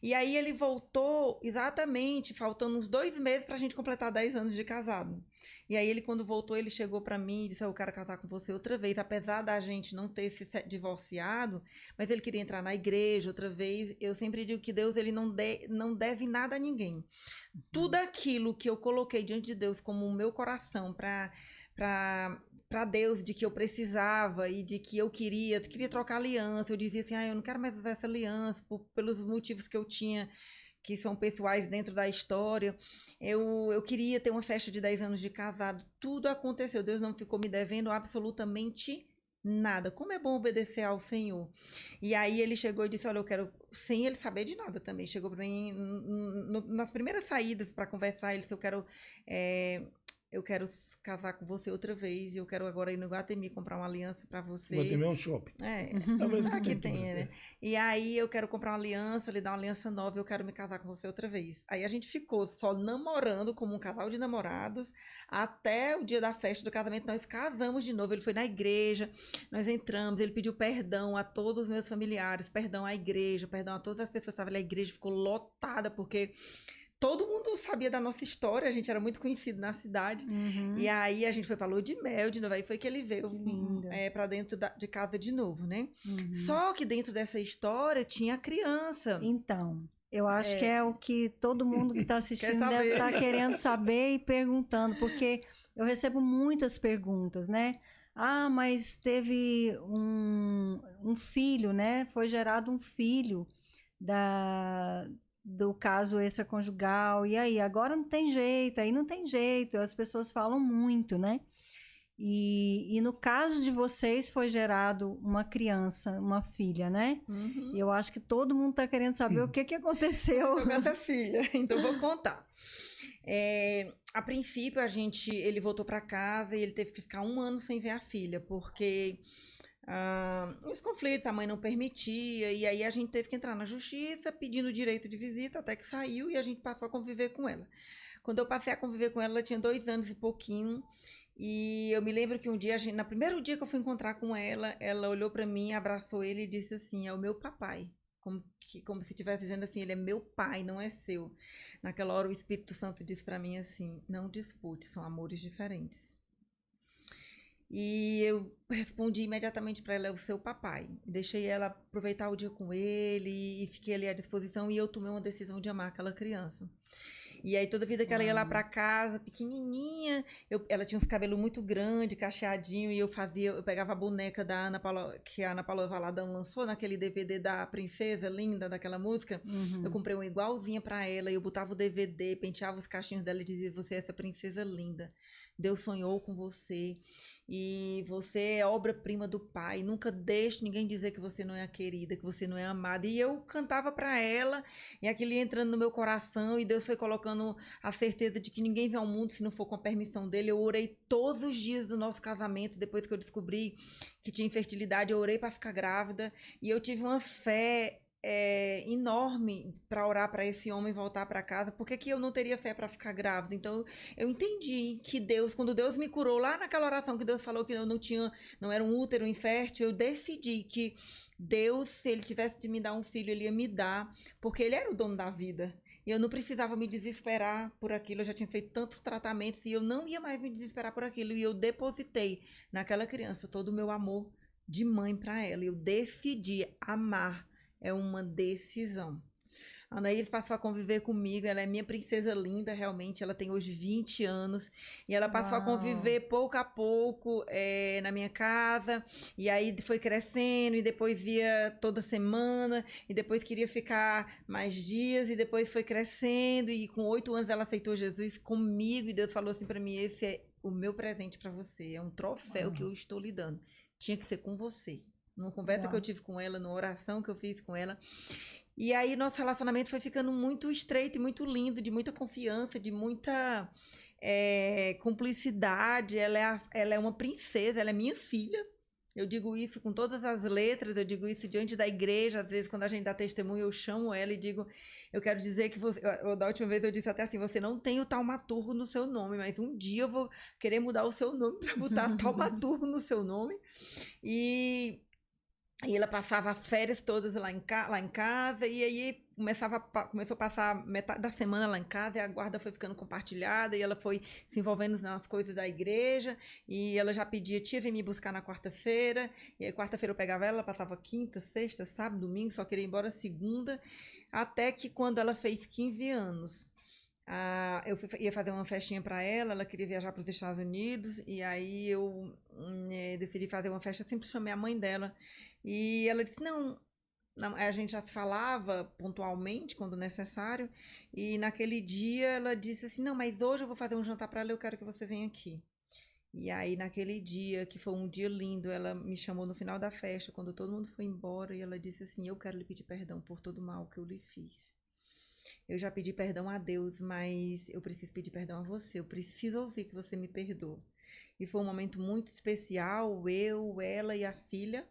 E aí ele voltou exatamente, faltando uns 2 meses pra gente completar 10 anos de casado. E aí ele, quando voltou, ele chegou pra mim e disse, eu quero casar com você outra vez, apesar da gente não ter se divorciado, mas ele queria entrar na igreja outra vez. Eu sempre digo que Deus, ele não deve nada a ninguém. Tudo aquilo que eu coloquei diante de Deus como o meu coração para Deus, de que eu precisava e de que eu queria trocar aliança. Eu dizia assim, eu não quero mais usar essa aliança pelos motivos que eu tinha, que são pessoais dentro da história. Eu queria ter uma festa de 10 anos de casado. Tudo aconteceu. Deus não ficou me devendo absolutamente nada. Como é bom obedecer ao Senhor. E aí ele chegou e disse, olha, eu quero, sem ele saber de nada também, chegou para mim nas primeiras saídas para conversar, ele disse, eu quero eu quero casar com você outra vez, e eu quero agora ir no Iguatemi comprar uma aliança para você. Iguatemi é um shopping. Talvez aqui tenha, né? E aí eu quero comprar uma aliança, lhe dar uma aliança nova, e eu quero me casar com você outra vez. Aí a gente ficou só namorando, como um casal de namorados, até o dia da festa do casamento. Nós casamos de novo. Ele foi na igreja, nós entramos, ele pediu perdão a todos os meus familiares, perdão à igreja, perdão a todas as pessoas que estavam lá. A igreja ficou lotada, porque todo mundo sabia da nossa história, a gente era muito conhecido na cidade. E aí a gente foi pra lua de mel de novo, aí foi que ele veio pra dentro de casa de novo, né? Só que dentro dessa história tinha a criança. Então, eu acho que é o que todo mundo que está assistindo deve estar querendo saber e perguntando, porque eu recebo muitas perguntas, né? Ah, mas teve um filho, né? Foi gerado um filho do caso extraconjugal, e aí, agora não tem jeito, aí não tem jeito, as pessoas falam muito, né? E no caso de vocês foi gerado uma criança, uma filha, né? E eu acho que todo mundo está querendo saber o que aconteceu com essa filha, então vou contar. A princípio, ele voltou para casa e ele teve que ficar 1 ano sem ver a filha, porque os conflitos, a mãe não permitia, e aí a gente teve que entrar na justiça pedindo direito de visita, até que saiu, e a gente passou a conviver com ela. Quando eu passei a conviver com ela, ela tinha 2 anos e pouquinho, e eu me lembro que um dia, no primeiro dia que eu fui encontrar com ela, ela olhou para mim, abraçou ele e disse assim: é o meu papai. Como se estivesse dizendo assim, ele é meu pai, não é seu. Naquela hora o Espírito Santo disse para mim assim: não dispute, são amores diferentes. E eu respondi imediatamente para ela: é o seu papai. Deixei ela aproveitar o dia com ele e fiquei ali à disposição, e eu tomei uma decisão de amar aquela criança. E aí toda vida que ela ia lá para casa, pequenininha, ela tinha uns cabelos muito grandes, cacheadinho, e eu pegava a boneca da Ana Paula, que a Ana Paula Valadão lançou naquele DVD da Princesa Linda, daquela música. Eu comprei uma igualzinha para ela, e eu botava o DVD, penteava os cachinhos dela e dizia: você é essa princesa linda, Deus sonhou com você, e você é obra-prima do pai, nunca deixe ninguém dizer que você não é a querida, que você não é amada. E eu cantava para ela, e aquilo ia entrando no meu coração, e Deus foi colocando a certeza de que ninguém vem ao mundo se não for com a permissão dele. Eu orei todos os dias do nosso casamento, depois que eu descobri que tinha infertilidade, eu orei para ficar grávida, e eu tive uma fé enorme para orar para esse homem voltar para casa. Por que eu não teria fé para ficar grávida? Então eu entendi que Deus, quando Deus me curou lá naquela oração que Deus falou que eu não era um útero infértil, eu decidi que Deus, se ele tivesse de me dar um filho, ele ia me dar, porque ele era o dono da vida. E eu não precisava me desesperar por aquilo, eu já tinha feito tantos tratamentos e eu não ia mais me desesperar por aquilo. E eu depositei naquela criança todo o meu amor de mãe para ela. Eu decidi amar. É uma decisão. A Anaís passou a conviver comigo, ela é minha princesa linda, realmente, ela tem hoje 20 anos, e ela passou a conviver pouco a pouco na minha casa, e aí foi crescendo, e depois ia toda semana, e depois queria ficar mais dias, e depois foi crescendo, e com 8 anos ela aceitou Jesus comigo, e Deus falou assim para mim: esse é o meu presente para você, é um troféu que eu estou lhe dando, tinha que ser com você. Numa conversa que eu tive com ela, numa oração que eu fiz com ela. E aí nosso relacionamento foi ficando muito estreito e muito lindo, de muita confiança, de muita cumplicidade. Ela é uma princesa, ela é minha filha. Eu digo isso com todas as letras, eu digo isso diante da igreja. Às vezes, quando a gente dá testemunho, eu chamo ela e digo: eu quero dizer que você... Da última vez eu disse até assim: você não tem o taumaturgo no seu nome, mas um dia eu vou querer mudar o seu nome para botar taumaturgo no seu nome. E ela passava as férias todas lá em casa, e aí começou a passar metade da semana lá em casa, e a guarda foi ficando compartilhada, e ela foi se envolvendo nas coisas da igreja, e ela já pedia: tia, vem me buscar na quarta-feira, e aí quarta-feira eu pegava ela passava quinta, sexta, sábado, domingo, só queria ir embora segunda, até que quando ela fez 15 anos... eu ia fazer uma festinha para ela queria viajar para os Estados Unidos, e aí eu decidi fazer uma festa, sempre chamei a mãe dela, e ela disse: não, a gente já se falava pontualmente, quando necessário, e naquele dia ela disse assim: não, mas hoje eu vou fazer um jantar para ela, eu quero que você venha aqui. E aí naquele dia, que foi um dia lindo, ela me chamou no final da festa, quando todo mundo foi embora, e ela disse assim: eu quero lhe pedir perdão por todo o mal que eu lhe fiz. Eu já pedi perdão a Deus, mas eu preciso pedir perdão a você. Eu preciso ouvir que você me perdoa. E foi um momento muito especial, eu, ela e a filha.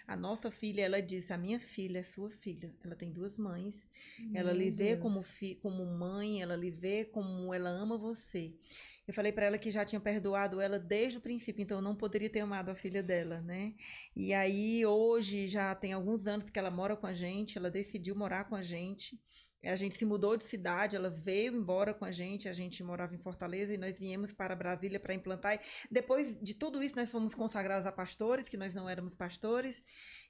A nossa filha, ela disse, a minha filha é sua filha. Ela tem 2 mães. Ela lhe vê como mãe, ela lhe vê como ela ama você. Eu falei para ela que já tinha perdoado ela desde o princípio, então eu não poderia ter amado a filha dela, né? E aí, hoje, já tem alguns anos que ela mora com a gente, ela decidiu morar com a gente. A gente se mudou de cidade, ela veio embora com a gente morava em Fortaleza e nós viemos para Brasília para implantar. Depois de tudo isso, nós fomos consagrados a pastores, que nós não éramos pastores,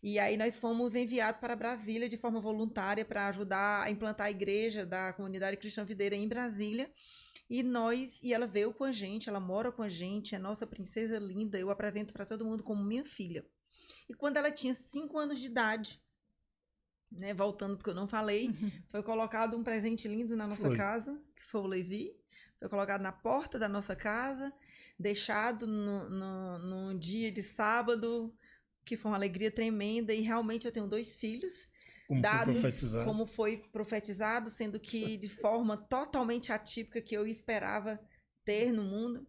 e aí nós fomos enviados para Brasília de forma voluntária para ajudar a implantar a igreja da comunidade cristã videira em Brasília. E ela veio com a gente, ela mora com a gente, é nossa princesa linda, eu apresento para todo mundo como minha filha. E quando ela tinha 5 anos de idade, né, voltando porque eu não falei, foi colocado um presente lindo na nossa casa, que foi o Levi, foi colocado na porta da nossa casa, deixado num dia de sábado, que foi uma alegria tremenda, e realmente eu tenho 2 filhos, como foi profetizado, sendo que de forma totalmente atípica que eu esperava ter no mundo.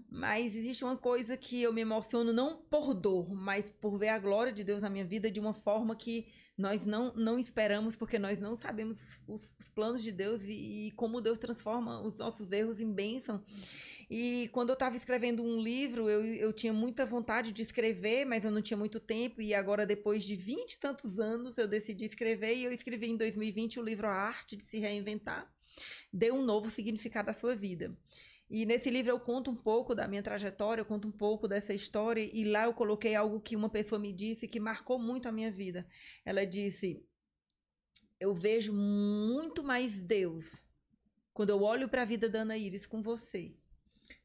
Mas existe uma coisa que eu me emociono não por dor, mas por ver a glória de Deus na minha vida de uma forma que nós não esperamos, porque nós não sabemos os planos de Deus e como Deus transforma os nossos erros em bênção. E quando eu estava escrevendo um livro, eu tinha muita vontade de escrever, mas eu não tinha muito tempo, e agora depois de 20 e tantos anos eu decidi escrever, e eu escrevi em 2020 o livro A Arte de se Reinventar, dê um novo significado à sua vida. E nesse livro eu conto um pouco da minha trajetória, eu conto um pouco dessa história, e lá eu coloquei algo que uma pessoa me disse que marcou muito a minha vida. Ela disse, eu vejo muito mais Deus quando eu olho para a vida da Ana Iris com você,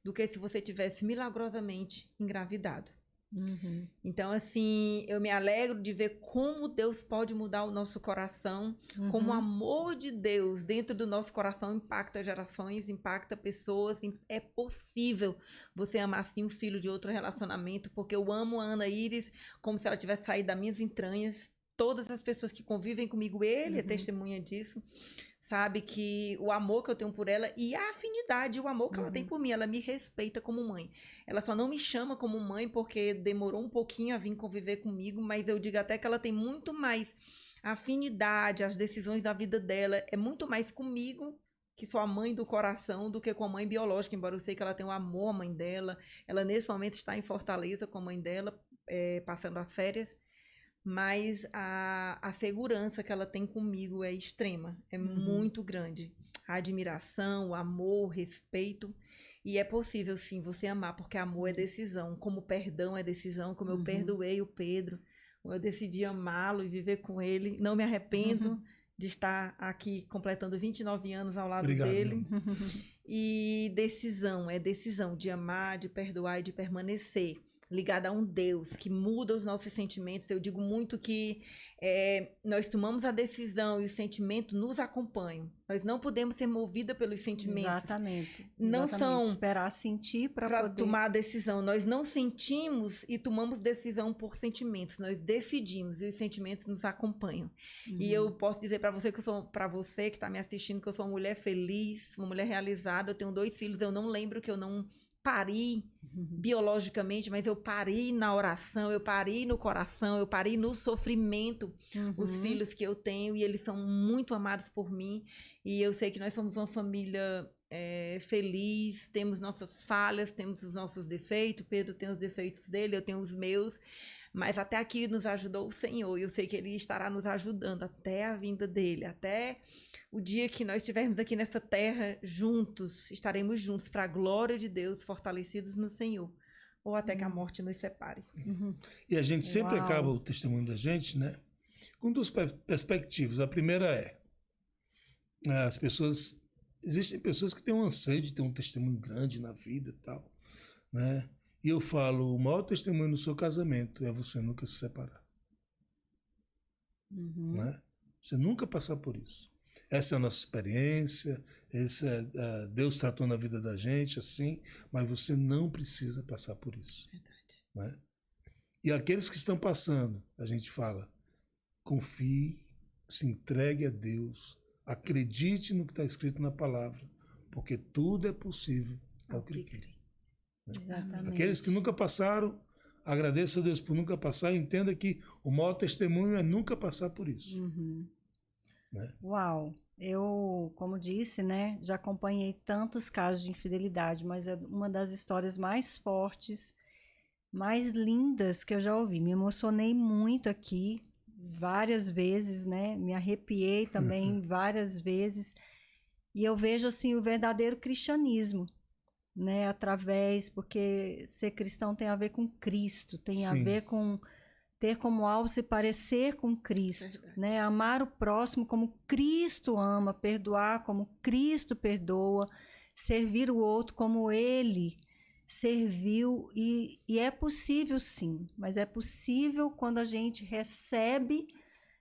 do que se você tivesse milagrosamente engravidado. Então, assim, eu me alegro de ver como Deus pode mudar o nosso coração, como o amor de Deus dentro do nosso coração impacta gerações, impacta pessoas. É possível você amar assim um filho de outro relacionamento, porque eu amo a Ana Iris como se ela tivesse saído das minhas entranhas. Todas as pessoas que convivem comigo, ele é testemunha disso. Sabe que o amor que eu tenho por ela e a afinidade, o amor que ela tem por mim, ela me respeita como mãe. Ela só não me chama como mãe porque demorou um pouquinho a vir conviver comigo, mas eu digo até que ela tem muito mais afinidade, as decisões da vida dela é muito mais comigo, que sou a mãe do coração, do que com a mãe biológica, embora eu sei que ela tem um amor à mãe dela. Ela nesse momento está em Fortaleza com a mãe dela, passando as férias. Mas a segurança que ela tem comigo é extrema, é muito grande. A admiração, o amor, o respeito. E é possível, sim, você amar, porque amor é decisão, como perdão é decisão, como eu perdoei o Pedro, eu decidi amá-lo e viver com ele. Não me arrependo de estar aqui completando 29 anos ao lado dele. E decisão, é decisão de amar, de perdoar e de permanecer ligada a um Deus que muda os nossos sentimentos. Eu digo muito que nós tomamos a decisão e o sentimento nos acompanham. Nós não podemos ser movidas pelos sentimentos. Exatamente. Não são esperar sentir para poder tomar a decisão. Nós não sentimos e tomamos decisão por sentimentos. Nós decidimos e os sentimentos nos acompanham. E eu posso dizer para você que eu sou, para você que está me assistindo, que eu sou uma mulher feliz, uma mulher realizada. Eu tenho 2 filhos. Eu não lembro que eu não pari biologicamente, mas eu parei na oração, eu parei no coração, eu parei no sofrimento, os filhos que eu tenho, e eles são muito amados por mim, e eu sei que nós somos uma família feliz, temos nossas falhas, temos os nossos defeitos, Pedro tem os defeitos dele, eu tenho os meus, mas até aqui nos ajudou o Senhor, e eu sei que Ele estará nos ajudando até a vinda dEle, até o dia que nós estivermos aqui nessa terra juntos, estaremos juntos para a glória de Deus, fortalecidos no Senhor, ou até que a morte nos separe. E a gente sempre acaba o testemunho da gente, né, com 2 perspectivas. A primeira as pessoas, existem pessoas que têm um anseio de ter um testemunho grande na vida e tal, né? E eu falo, o maior testemunho no seu casamento é você nunca se separar. Né? Você nunca passar por isso. Essa é a nossa experiência, Deus tratou na vida da gente assim, mas você não precisa passar por isso. Verdade. Né? E aqueles que estão passando, a gente fala, confie, se entregue a Deus, Acredite no que está escrito na palavra, porque tudo é possível ao que crê. Exatamente. Aqueles que nunca passaram, agradeça a Deus por nunca passar e entenda que o maior testemunho é nunca passar por isso. Né? Uau! Eu, como disse, né, já acompanhei tantos casos de infidelidade, mas é uma das histórias mais fortes, mais lindas que eu já ouvi. Me emocionei muito aqui, várias vezes, né? Me arrepiei também várias vezes. E eu vejo, assim, o verdadeiro cristianismo, né? Porque ser cristão tem a ver com Cristo, tem a ver com ter como alvo se parecer com Cristo, né? Amar o próximo como Cristo ama, perdoar como Cristo perdoa, servir o outro como Ele serviu. E é possível sim, mas é possível quando a gente recebe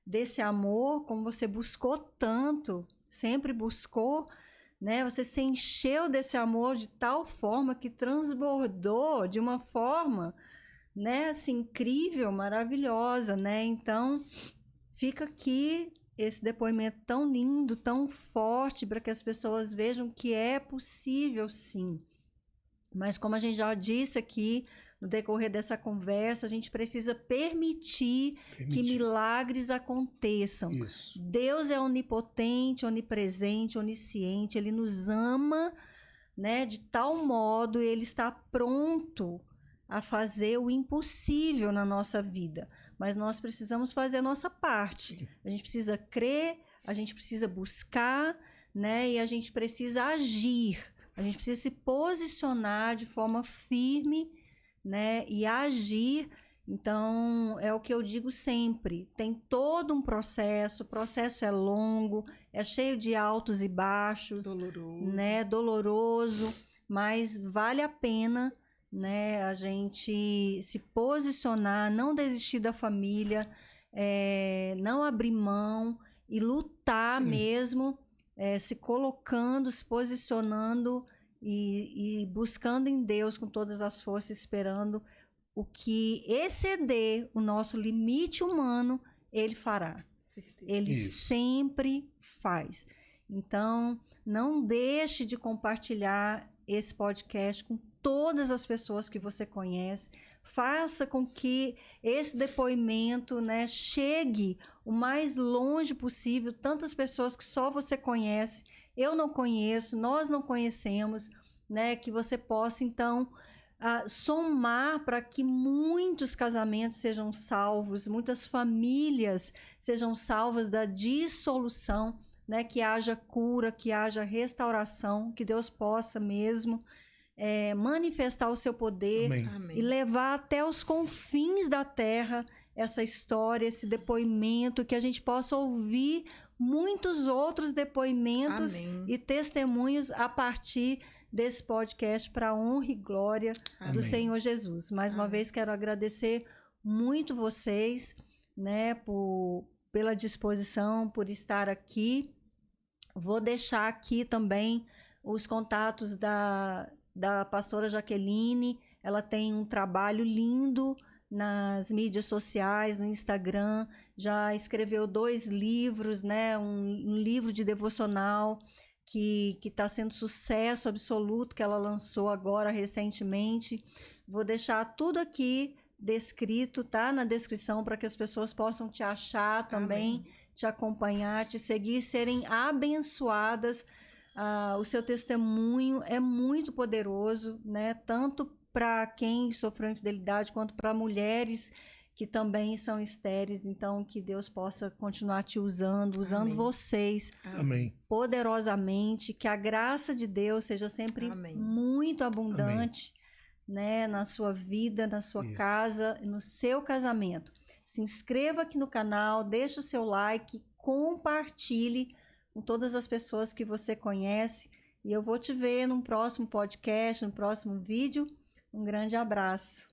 desse amor, como você buscou tanto, sempre buscou, né? Você se encheu desse amor de tal forma que transbordou de uma forma, né, assim, incrível, maravilhosa, né? Então, fica aqui esse depoimento tão lindo, tão forte, para que as pessoas vejam que é possível, sim. Mas como a gente já disse aqui, no decorrer dessa conversa, a gente precisa permitir que milagres aconteçam. Isso. Deus é onipotente, onipresente, onisciente, Ele nos ama, né, de tal modo, Ele está pronto a fazer o impossível na nossa vida. Mas nós precisamos fazer a nossa parte. Sim. A gente precisa crer, a gente precisa buscar, né, e a gente precisa agir. A gente precisa se posicionar de forma firme, né, e agir. Então, é o que eu digo sempre. Tem todo um processo, o processo é longo, é cheio de altos e baixos, né, doloroso, mas vale a pena, né, a gente se posicionar, não desistir da família, não abrir mão e lutar mesmo, se colocando, se posicionando e buscando em Deus com todas as forças, esperando o que exceder o nosso limite humano, Ele fará. Ele sempre faz. Então, não deixe de compartilhar esse podcast com todas as pessoas que você conhece. Faça com que esse depoimento, né, chegue o mais longe possível. Tantas pessoas que só você conhece, eu não conheço, nós não conhecemos, né, que você possa, então, somar para que muitos casamentos sejam salvos, muitas famílias sejam salvas da dissolução, né, que haja cura, que haja restauração, que Deus possa mesmo manifestar o seu poder. Amém. E levar até os confins da terra essa história, esse depoimento, que a gente possa ouvir muitos outros depoimentos e testemunhos a partir desse podcast, para a honra e glória do Senhor Jesus. Mais uma vez quero agradecer muito vocês, né, pela disposição, por estar aqui. Vou deixar aqui também os contatos da pastora Jaqueline. Ela tem um trabalho lindo nas mídias sociais, no Instagram, já escreveu 2 livros, né? Um livro de devocional que está sendo sucesso absoluto, que ela lançou agora recentemente. Vou deixar tudo aqui descrito, tá? Na descrição, para que as pessoas possam te achar também, te acompanhar, te seguir, serem abençoadas. O seu testemunho é muito poderoso, né? Tanto para quem sofreu infidelidade, quanto para mulheres que também são estéreis. Então, que Deus possa continuar te usando vocês poderosamente, que a graça de Deus seja sempre muito abundante, né, na sua vida, na sua casa, no seu casamento. Se inscreva aqui no canal, deixe o seu like, compartilhe com todas as pessoas que você conhece, e eu vou te ver num próximo podcast, no próximo vídeo. Um grande abraço.